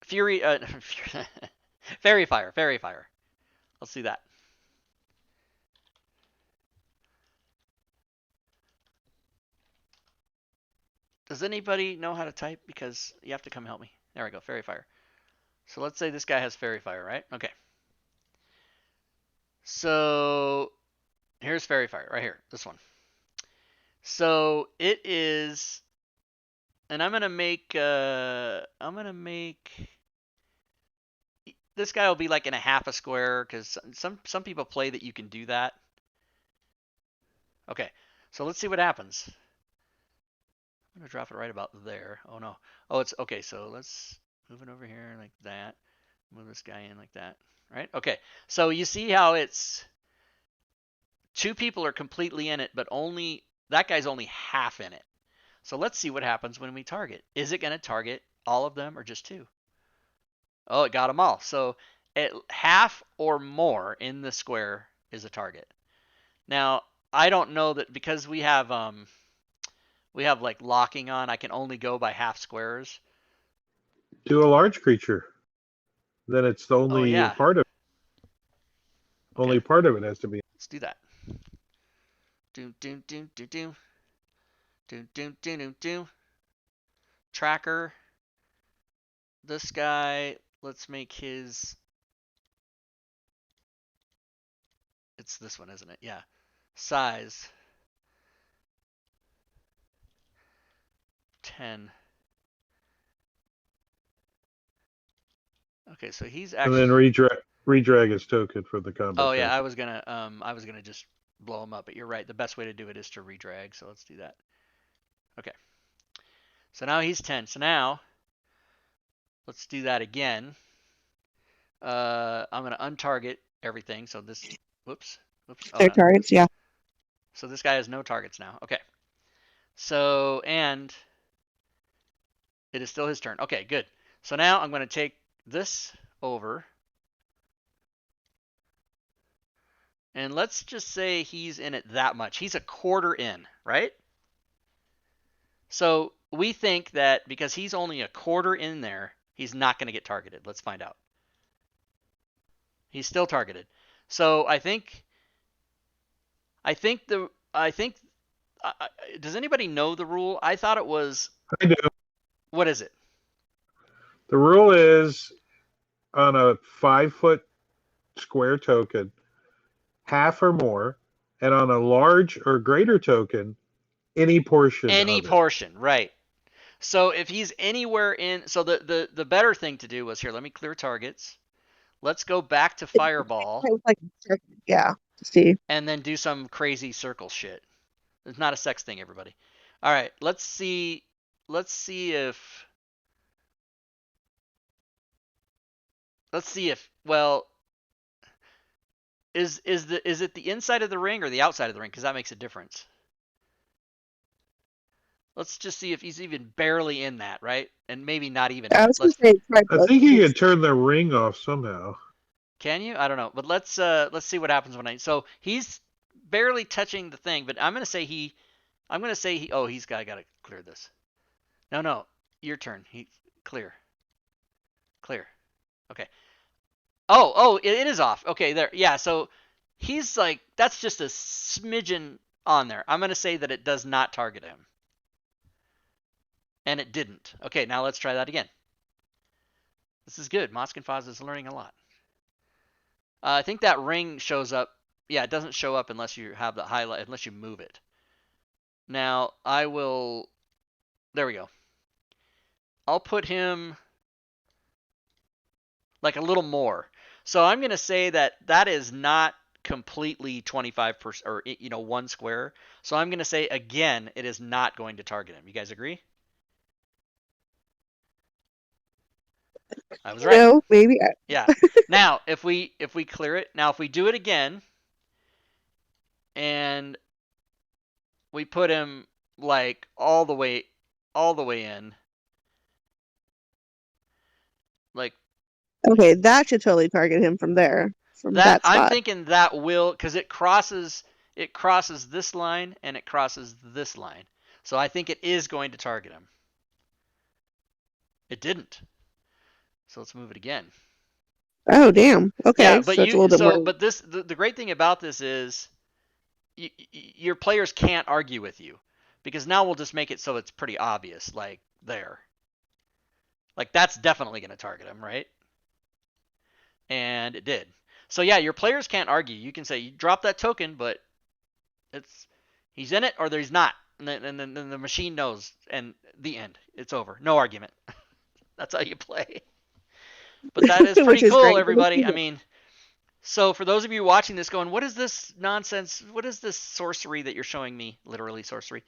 Fury. Fairy fire. Fairy fire. Let's do that. Does anybody know how to type? Because you have to come help me. There we go. Fairy fire. So let's say this guy has Fairy Fire, right? Okay. So here's Fairy Fire right here, this one. So it is, and I'm gonna make this guy will be like in a half a square because some people play that you can do that. Okay, so let's see what happens. I'm gonna drop it right about there. Oh no. Oh, it's okay. So let's move it over here like that. Move this guy in like that. Right? Okay. So you see how it's two people are completely in it, but only that guy's only half in it. So let's see what happens when we target. Is it going to target all of them or just two? Oh, it got them all. So half or more in the square is a target. Now, I don't know that because we have like locking on, I can only go by half squares. Do a large creature. Then it's the Oh only yeah. part of Okay. only part of it has to be. Let's do that. Doom doom doom doom doom doom doom doom doom doom. Tracker. This guy. Let's make his. It's this one, isn't it? Yeah. Size 10. Okay, so he's And then actually. redrag his token for the combo Oh yeah, token. I was gonna just blow him up, but you're right. The best way to do it is to redrag. So let's do that. Okay. So now he's 10. So now let's do that again. I'm gonna untarget everything. So this. Whoops. Whoops. Oh Their no. targets, yeah. So this guy has no targets now. Okay. So and it is still his turn. Okay, good. So now I'm gonna take this over. And let's just say he's in it that much. He's a quarter in, right? So we think that because he's only a quarter in there, he's not going to get targeted. Let's find out. He's still targeted. So I think does anybody know the rule? I thought it was, I do. what is it? The rule is on a 5 foot square token, half or more, and on a large or greater token, any portion Any of it. portion, right? So if he's anywhere in, so the better thing to do was here. Let me clear targets. Let's go back to Fireball Like, yeah, to see. and then do some crazy circle shit. It's not a sex thing, everybody. All right, let's see. Let's see if. Let's see if. Well, is it the inside of the ring or the outside of the ring? Because that makes a difference. Let's just see if he's even barely in that, right? And maybe not even in I it. was gonna Let's. say try I both. think you can turn the ring off somehow. Can you? I don't know. But let's see what happens when I. So he's barely touching the thing, but I'm gonna say he. I'm gonna say he. Oh, he's gotta clear this. No, your turn. He clear. Clear. Okay. Oh, it is off. Okay, there. Yeah, so he's like, that's just a smidgen on there. I'm going to say that it does not target him. And it didn't. Okay, now let's try that again. This is good. Moskin Foz is learning a lot. I think that ring shows up. Yeah, it doesn't show up unless you have the highlight, unless you move it. Now, I will. There we go. I'll put him like a little more. So I'm going to say that that is not completely 25% or one square. So I'm going to say again, it is not going to target him. You guys agree? I was right. No, maybe. Yeah. Now, if we clear it, now if we do it again and we put him like all the way in, like Okay, that should totally target him from there, from that, that I'm spot. thinking that will, because it crosses this line and it crosses this line. So I think it is going to target him. It didn't. So let's move it again. Oh, damn. Okay, Yeah, but so it's a little bit more. the great thing about this is your players can't argue with you, because now we'll just make it so it's pretty obvious, like there. Like that's definitely going to target him, right? and it did. So yeah, your players can't argue. You can say you drop that token, but it's he's in it or he's not, and then the machine knows, and the end. It's over. No argument. That's how you play. But that is pretty which is cool, great. everybody. I mean, so for those of you watching this going, what is this nonsense? What is this sorcery that you're showing me? Literally sorcery.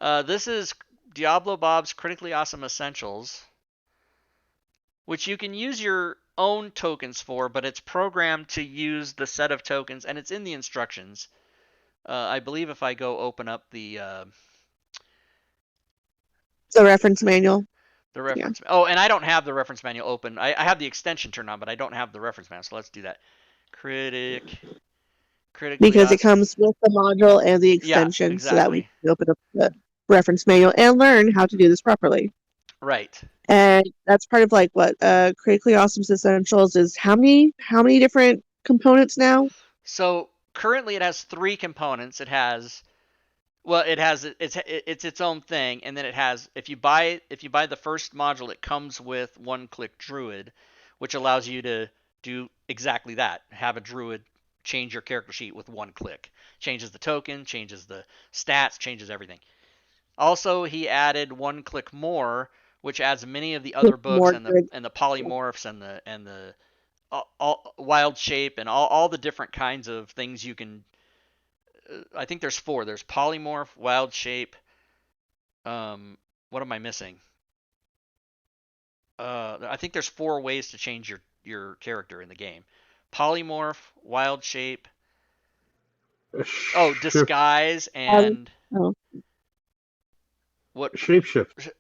This is Diablo Bob's Critically Awesome Essentials, which you can use your own tokens for, but it's programmed to use the set of tokens, and it's in the instructions. I believe if I go open up The reference manual. the reference. Yeah. Oh, and I don't have the reference manual open. I have the extension turned on, but I don't have the reference manual. So let's do that. Critically because it awesome. comes with the module and the extension, Yeah, exactly. so that we can open up the reference manual and learn how to do this properly. Right. And that's part of like what Critically Awesome Essentials is. How many different components now? So currently it has 3 components. It has it's its own thing, and then it has if you buy the first module, it comes with one-click druid, which allows you to do exactly that. Have a druid change your character sheet with one click. Changes the token, changes the stats, changes everything. Also, he added one click more, which adds many of the other books and the polymorphs and the all wild shape and all the different kinds of things you can. I think there's 4. There's polymorph, wild shape. What am I missing? I think there's 4 ways to change your character in the game. Polymorph, wild shape. Oh, disguise and what? Shapeshift.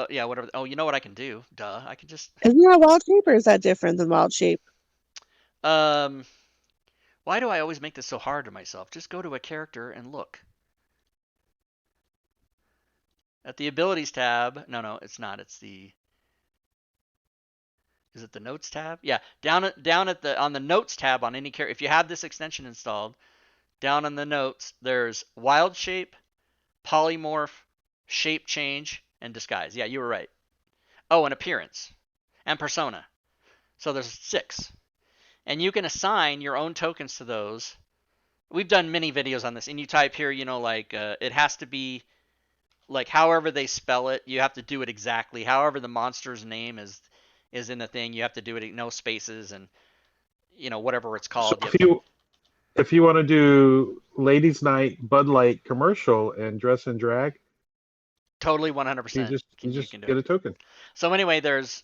Yeah, whatever. Oh, you know what I can do? Duh, I can just. Isn't that wild shape, or is that different than wild shape? Why do I always make this so hard to myself? Just go to a character and look. At the abilities tab. No, it's not. It's the. Is it the notes tab? Yeah, down at the on the notes tab on any character. If you have this extension installed, down on the notes there's wild shape, polymorph, shape change, and disguise. Yeah, you were right. Oh, and appearance and persona. So there's 6. And you can assign your own tokens to those. We've done many videos on this, and you type here, like it has to be like however they spell it, you have to do it exactly. However the monster's name is in the thing, you have to do it no spaces and whatever it's called. So if you want to do Ladies Night Bud Light commercial and dress and drag, totally 100%. You just get a token. So anyway, there's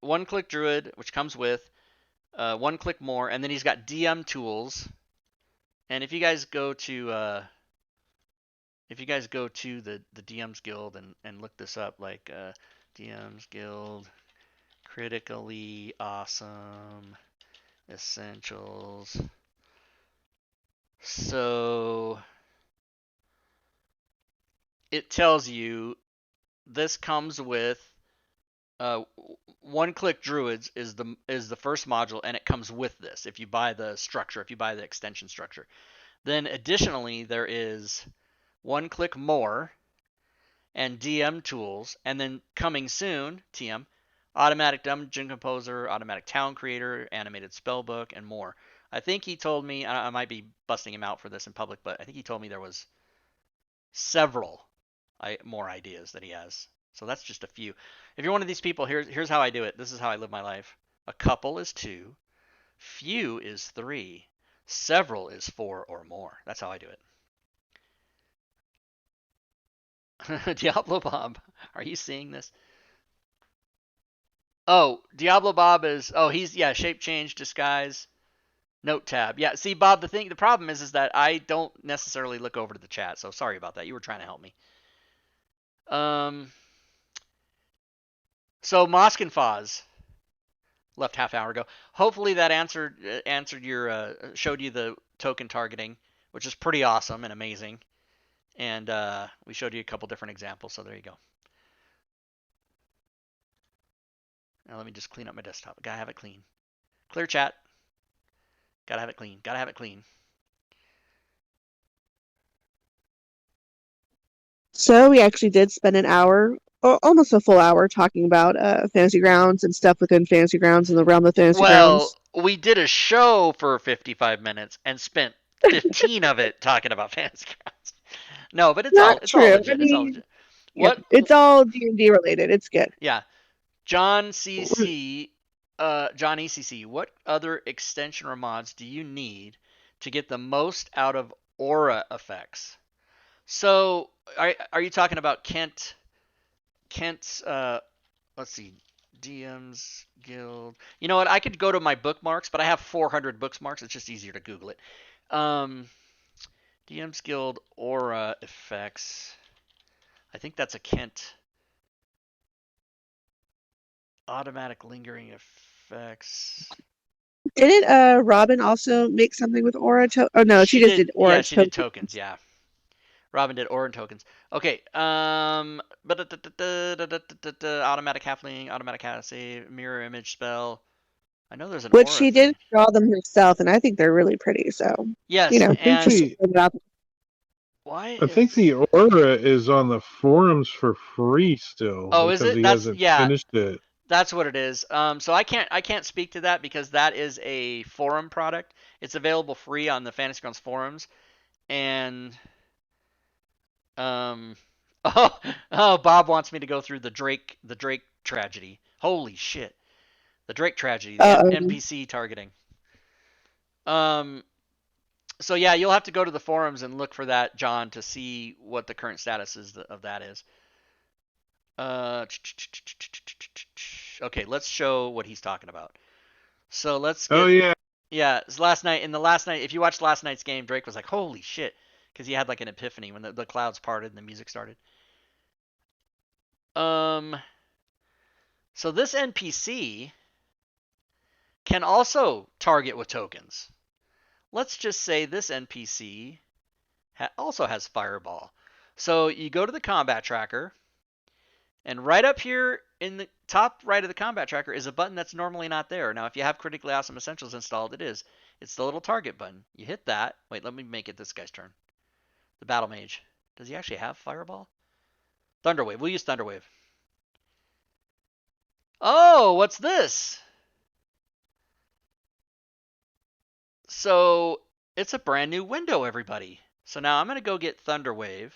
one click druid, which comes with one click more, and then he's got DM tools. And if you guys go to the DM's Guild and look this up, like DM's Guild, critically awesome essentials. So it tells you this comes with one-click druids is the first module, and it comes with this if you buy the structure, if you buy the extension structure. Then additionally there is one-click more and DM tools, and then coming soon, TM, automatic dungeon composer, automatic town creator, animated spellbook, and more. I think he told me, I might be busting him out for this in public, but I think he told me there was several more ideas that he has. So that's just a few. If you're one of these people, here's how I do it. This is how I live my life. A couple is 2, few is 3, several is 4 or more. That's how I do it. Diablo Bob, are you seeing this? Oh, Diablo Bob is. Oh, he's shape change, disguise, note tab. Yeah, see, Bob, the problem is that I don't necessarily look over to the chat, so sorry about that. You were trying to help me. So Mosk and Foz left half hour ago. Hopefully that answered your showed you the token targeting, which is pretty awesome and amazing. And we showed you a couple different examples, so there you go. Now let me just clean up my desktop. Gotta have it clean. Clear chat. Gotta have it clean. Gotta have it clean. So we actually did spend an hour almost a full hour talking about Fantasy Grounds and stuff within Fantasy Grounds and the realm of Fantasy Well, Grounds. we did a show for 55 minutes and spent 15 of it talking about Fantasy Grounds. No, but Not it's all true. I legit. It's all mean, legit. yeah, What? it's all D&D related. It's good. Yeah, John CC, John ECC. What other extension or mods do you need to get the most out of aura effects? So, are you talking about Kent's let's see, DM's Guild. You know what? I could go to my bookmarks, but I have 400 bookmarks. It's just easier to Google it. Um, DM's Guild aura effects. I think that's a Kent automatic lingering effects. Didn't Robin also make something with Aura? Oh no, she She just did, did yeah, Aura she did token. tokens, yeah. Robin did Orin tokens. Okay, but automatic halfling, automatic save, mirror image spell. I know there's an Which aura she did thing. draw them herself, and I think they're really pretty. So, Yes, I think and just the put it out. why I think is the aura is on the forums for free still Oh, is because it? he That's hasn't yeah, finished it. that's what it is. So I can't speak to that because that is a forum product. It's available free on the Fantasy Grounds forums, and um, oh, Bob wants me to go through the Drake tragedy. Holy shit, the Drake tragedy, the Um, NPC targeting. Um, so yeah, you'll have to go to the forums and look for that, John, to see what the current status of that is. Uh, okay, let's show what he's talking about. So let's Oh get yeah, Yeah, it's last night. In the last night, if you watched last night's game, Drake was like, "Holy shit," because he had like an epiphany when the clouds parted and the music started. Um, so this NPC can also target with tokens. Let's just say this NPC also has Fireball. So you go to the combat tracker, and right up here in the top right of the combat tracker is a button that's normally not there. Now, if you have Critically Awesome Essentials installed, it is. It's the little target button. You hit that. Wait, let me make it this guy's turn. The Battle Mage. Does he actually have Fireball? Thunderwave. We'll use Thunderwave. Oh, what's this? So it's a brand new window, everybody. So now I'm going to go get Thunderwave.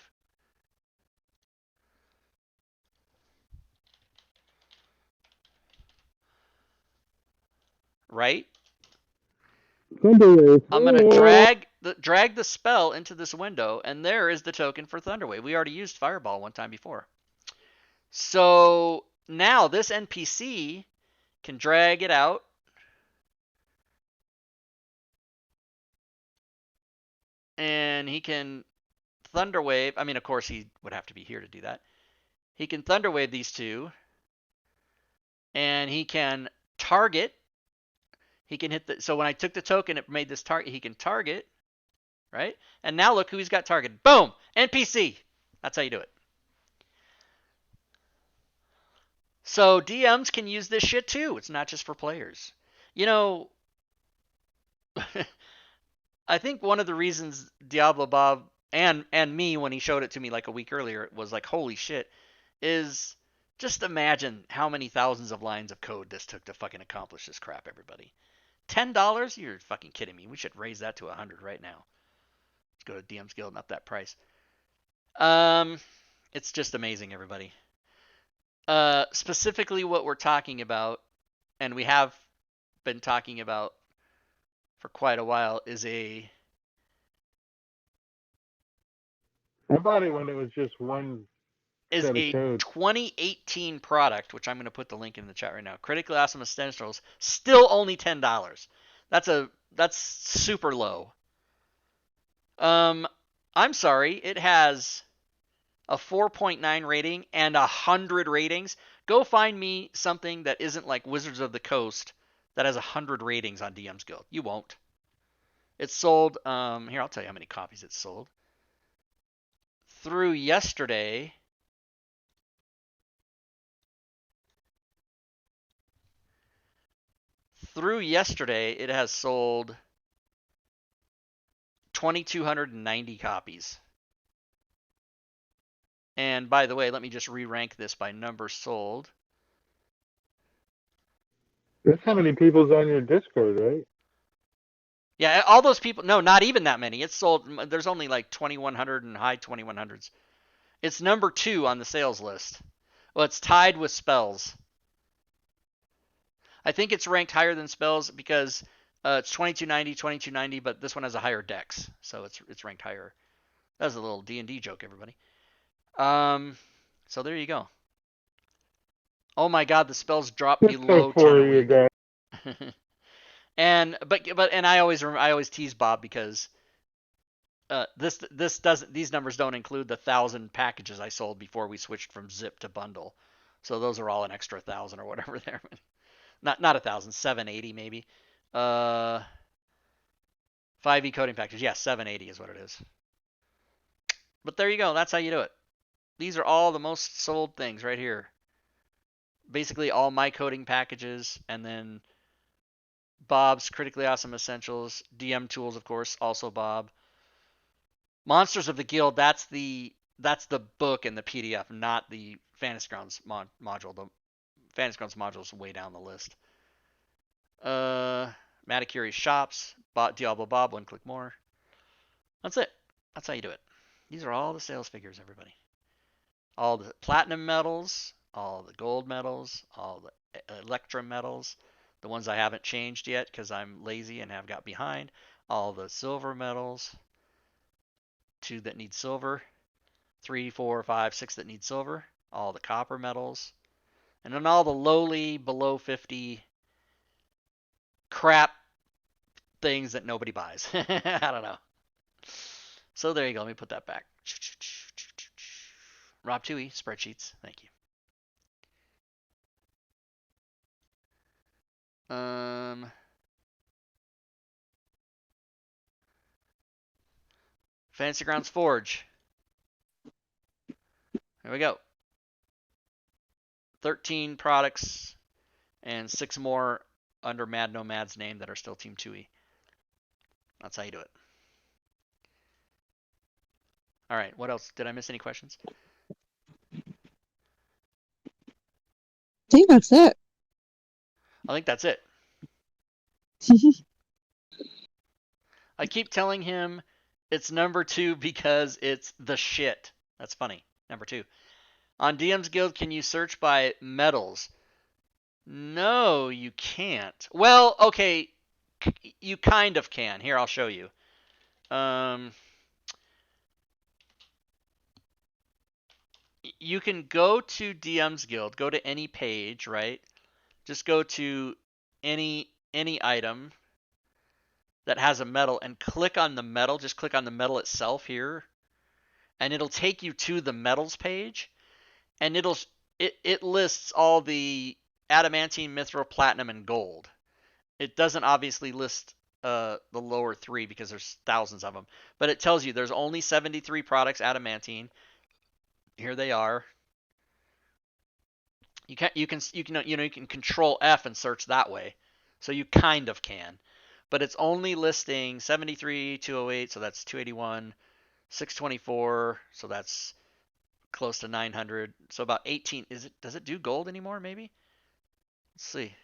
Right? Thunderwave. I'm going to drag the spell into this window, and there is the token for Thunderwave. We already used Fireball one time before. So now this NPC can drag it out. And he can Thunderwave. I mean, of course, he would have to be here to do that. He can Thunderwave these two, and he can target. He can hit the. So when I took the token, it made this target. He can target, right? And now look who he's got targeted. Boom! NPC. That's how you do it. So DMs can use this shit too. It's not just for players. You know, I think one of the reasons Diablo Bob and me when he showed it to me like a week earlier was like, holy shit, is just imagine how many thousands of lines of code this took to fucking accomplish this crap, everybody. $10? You're fucking kidding me. We should raise that to 100 right now. Let's go to DM's Guild and up that price. Um, it's just amazing, everybody. Specifically what we're talking about, and we have been talking about for quite a while, is I bought it when it was just one set of a code. 2018 product, which I'm going to put the link in the chat right now. Critically Awesome Essentials, still only $10. That's super low. I'm sorry, it has a 4.9 rating and 100 ratings. Go find me something that isn't like Wizards of the Coast that has 100 ratings on DM's Guild. You won't. It's sold. Here, I'll tell you how many copies it's sold. Through yesterday, it has sold 2,290 copies. And by the way, let me just re-rank this by number sold. That's how many people's on your Discord, right? Yeah, all those people. No, not even that many. It's sold. There's only like 2,100 and high 2,100s. It's number 2 on the sales list. Well, it's tied with spells. I think it's ranked higher than spells because it's 2290, 2290, but this one has a higher dex, so it's ranked higher. That was a little D&D joke, everybody. So there you go. Oh my God, the spells drop That's so below 10 poor a of you week. guys. And I always tease Bob because this doesn't these numbers don't include the 1,000 packages I sold before we switched from zip to bundle. So those are all an extra 1,000 or whatever there. Not 1,000, 780 maybe. 5e coding package. Yeah, 780 is what it is. But there you go. That's how you do it. These are all the most sold things right here. Basically all my coding packages, and then Bob's Critically Awesome Essentials, DM Tools, of course, also Bob. Monsters of the Guild, that's the book and the PDF, not the Fantasy Grounds module. The Fantasy Grounds module is way down the list. Matakiri's Shops, Diablo Bob, One Click More. That's it. That's how you do it. These are all the sales figures, everybody. All the platinum medals, all the gold medals, all the Electrum medals, the ones I haven't changed yet because I'm lazy and have got behind, all the silver medals, 2 that need silver, 3, 4, 5, 6 that need silver, all the copper medals, and then all the lowly below 50 crap things that nobody buys. I don't know. So there you go. Let me put that back. Rob Toohey, spreadsheets. Thank you. Fantasy Grounds Forge. Here we go. 13 products and 6 more under Mad Nomad's name that are still Team 2E. That's how you do it. All right, what else? Did I miss any questions? I think that's it. I think that's it. I keep telling him it's number 2 because it's the shit. That's funny. Number 2. On DM's Guild, can you search by medals? No, you can't. Well, okay, you kind of can. Here, I'll show you. You can go to DM's Guild, go to any page, right? Just go to any item that has a medal and click on the medal. Just click on the medal itself here, and it'll take you to the medals page, and it lists all the adamantine, mithril, platinum, and gold. It doesn't obviously list the lower 3 because there's thousands of them, but it tells you there's only 73 products adamantine. Here they are. You can control F and search that way, so you kind of can, but it's only listing 73, 208, so that's 281, 624, so that's close to 900, so about 18. Does it do gold anymore? Maybe. Let's see.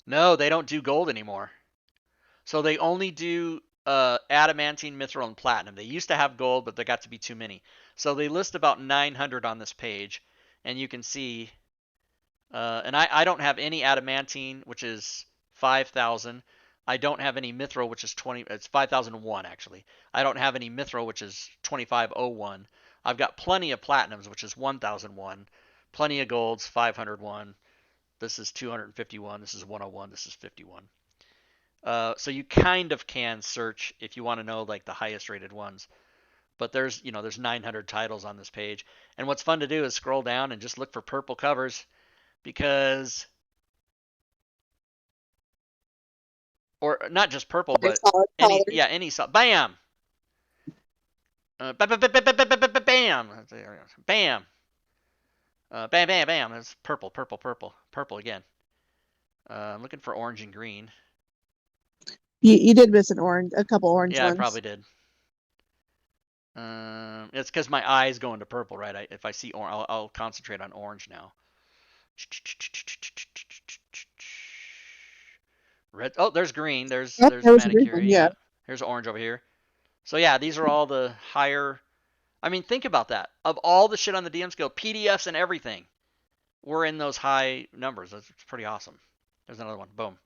No, they don't do gold anymore. So they only do adamantine, mithril, and platinum. They used to have gold, but there got to be too many. So they list about 900 on this page, and you can see. And I don't have any adamantine, which is 5,000. I don't have any mithril, which is 20. It's 5,001 actually. I don't have any mithril, which is 2,501. I've got plenty of platinums, which is 1,001. Plenty of golds, 501. This is 251. This is 101. This is 51. So you kind of can search if you want to know like the highest rated ones. But there's 900 titles on this page. And what's fun to do is scroll down and just look for purple covers because, or not just purple, but any bam. Bam. Bam. Bam, bam, bam. It's purple, purple, purple, purple again. I'm looking for orange and green. You did miss a couple orange Yeah, ones. I probably did. It's because my eyes go into purple, right? If I see orange, I'll concentrate on orange now. Red. Oh, there's green. There's Yep, that there's was a great manicure. one. Yeah. Yeah. Here's orange over here. So yeah, these are all the higher. I mean, think about that. Of all the shit on the DM Guild, PDFs and everything, we're in those high numbers. That's pretty awesome. There's another one. Boom.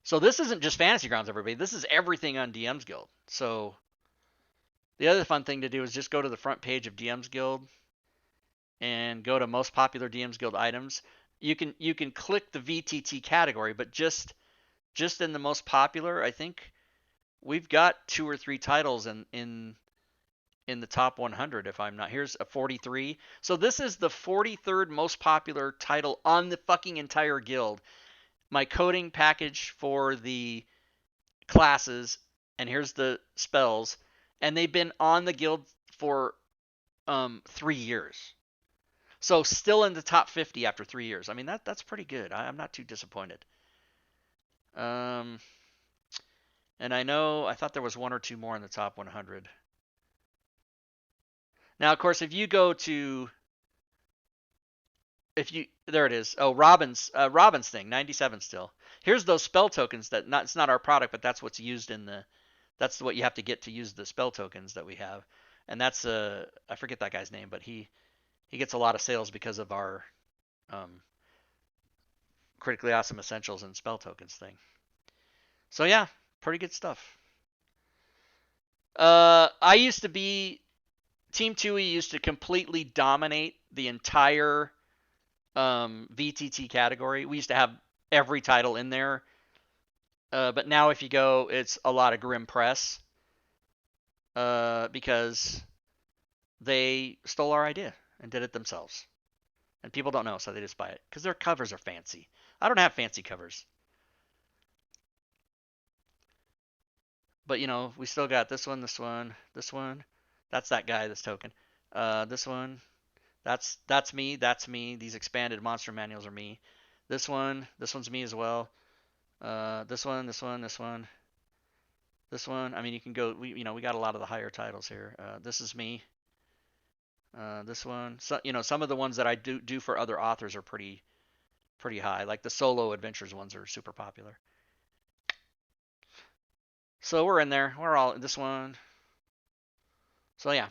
So this isn't just Fantasy Grounds, everybody. This is everything on DM's Guild. So the other fun thing to do is just go to the front page of DM's Guild and go to most popular DM's Guild items. You can click the VTT category, but just in the most popular, I think we've got 2 or 3 titles in the top 100. If I'm not, here's a 43. So this is the 43rd most popular title on the fucking entire guild. My coding package for the classes, and here's the spells, and they've been on the guild for 3 years. So still in the top 50 after 3 years. I mean that's pretty good. I'm not too disappointed. Um, and I thought there was 1 or 2 more in the top 100. Now, of course, if you go to if you there it is. Oh, Robin's thing, 97 still. Here's those spell tokens that it's not our product, but that's what's used in the that's what you have to get to use the spell tokens that we have. And that's I forget that guy's name, but he gets a lot of sales because of our um, critically awesome essentials and spell tokens thing. So yeah, pretty good stuff. I used to be Team 2E used to completely dominate the entire VTT category. We used to have every title in there. But now if you go, it's a lot of Grim Press because they stole our idea and did it themselves. And people don't know, so they just buy it because their covers are fancy. I don't have fancy covers. But we still got this one, this one, this one. That's that guy, this token. This one, that's me, that's me. These expanded monster manuals are me. This one's me as well. This one, this one, this one, this one. I mean, you can go. We got a lot of the higher titles here. This is me. This one. So some of the ones that I do for other authors are pretty high. Like the solo adventures ones are super popular. So we're in there. We're all this one. So yeah.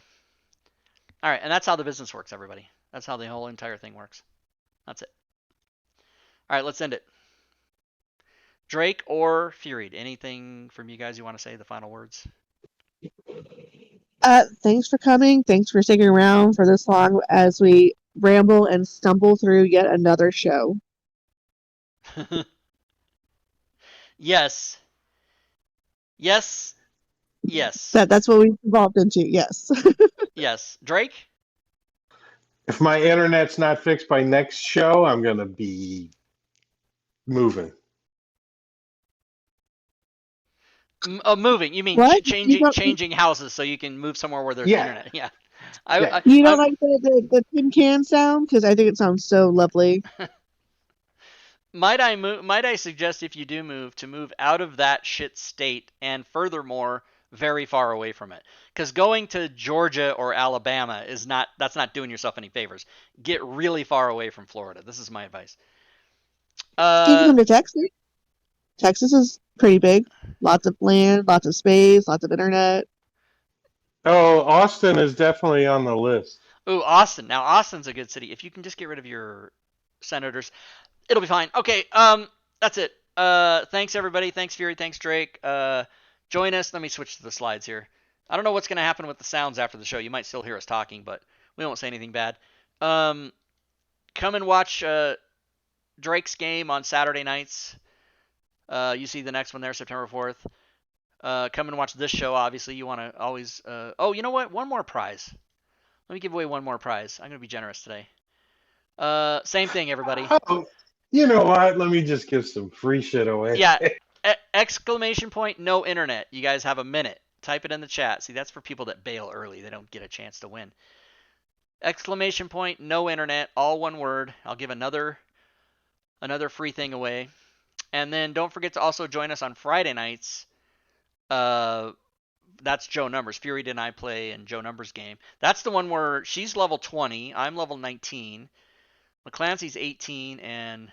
All right, and that's how the business works, everybody. That's how the whole entire thing works. That's it. All right, let's end it. Drake or Fury, anything from you guys you want to say? The final words. Thanks for coming. Thanks for sticking around for this long as we ramble and stumble through yet another show. Yes. Yes. Yes. That's what we've evolved into. Yes. Yes. Drake? If my internet's not fixed by next show, I'm gonna be moving. Moving. You mean What? changing houses so you can move somewhere where there's Yeah, internet? Yeah. yeah. You don't like the tin can sound? Because I think it sounds so lovely. Might I suggest if you do move to move out of that shit state and furthermore very far away from it? Because going to Georgia or Alabama that's not doing yourself any favors. Get really far away from Florida. This is my advice. You can come to Texas. Texas is pretty big. Lots of land, lots of space, lots of internet. Oh, Austin is definitely on the list. Ooh, Austin. Now Austin's a good city. If you can just get rid of your senators, it'll be fine. Okay, that's it. Thanks everybody. Thanks Fury. Thanks Drake. Join us. Let me switch to the slides here. I don't know what's gonna happen with the sounds after the show. You might still hear us talking, but we won't say anything bad. Come and watch Drake's game on Saturday nights. You see the next one there, September 4th. Come and watch this show. Obviously, you want to always. Oh, you know what? One more prize. Let me give away one more prize. I'm gonna be generous today. Same thing, everybody. Oh, you know what? Let me just give some free shit away. Yeah. Exclamation point, no internet. You guys have a minute. Type it in the chat. See, that's for people that bail early. They don't get a chance to win. Exclamation point, no internet, all one word. I'll give another free thing away. And then don't forget to also join us on Friday nights. that's Joe Numbers. Fury and I play in Joe Numbers' game. That's the one where she's level 20, I'm level 19, McClancy's 18, and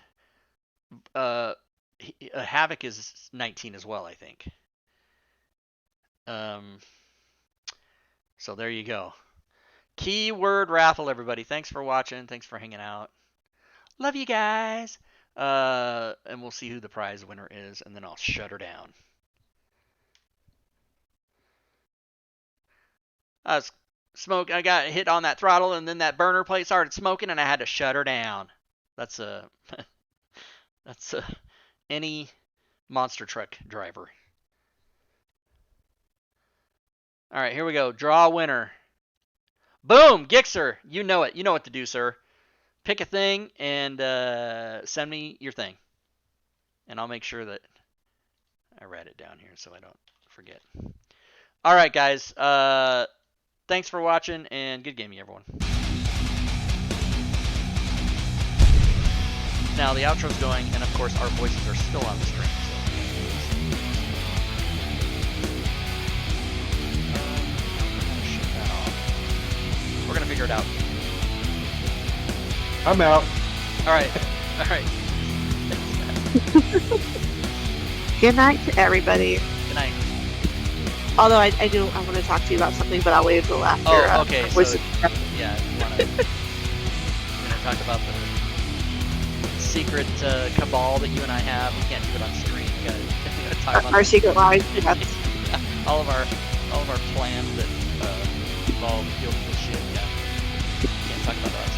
Havoc is 19 as well, I think. So there you go. Keyword raffle, everybody. Thanks for watching. Thanks for hanging out. Love you guys. And we'll see who the prize winner is, and then I'll shut her down. I got hit on that throttle, and then that burner plate started smoking, and I had to shut her down. That's any monster truck driver. All right, here we go. Draw a winner. Boom, Gixxer. You know it. You know what to do, sir. Pick a thing and send me your thing, and I'll make sure that I write it down here so I don't forget. All right, guys. Thanks for watching, and good gaming, everyone. Now the outro's going, and of course our voices are still on the stream. So shut that off. We're gonna figure it out. I'm out. All right. All right. Good night to everybody. Good night. Although I want to talk to you about something, but I'll wait until after. Oh, okay. So, yeah. We're gonna talk about the secret cabal that you and I have. We can't do it on stream. We gotta talk about our secret line. all of our plans that involve dealing with shit. Yeah. Can't talk about that.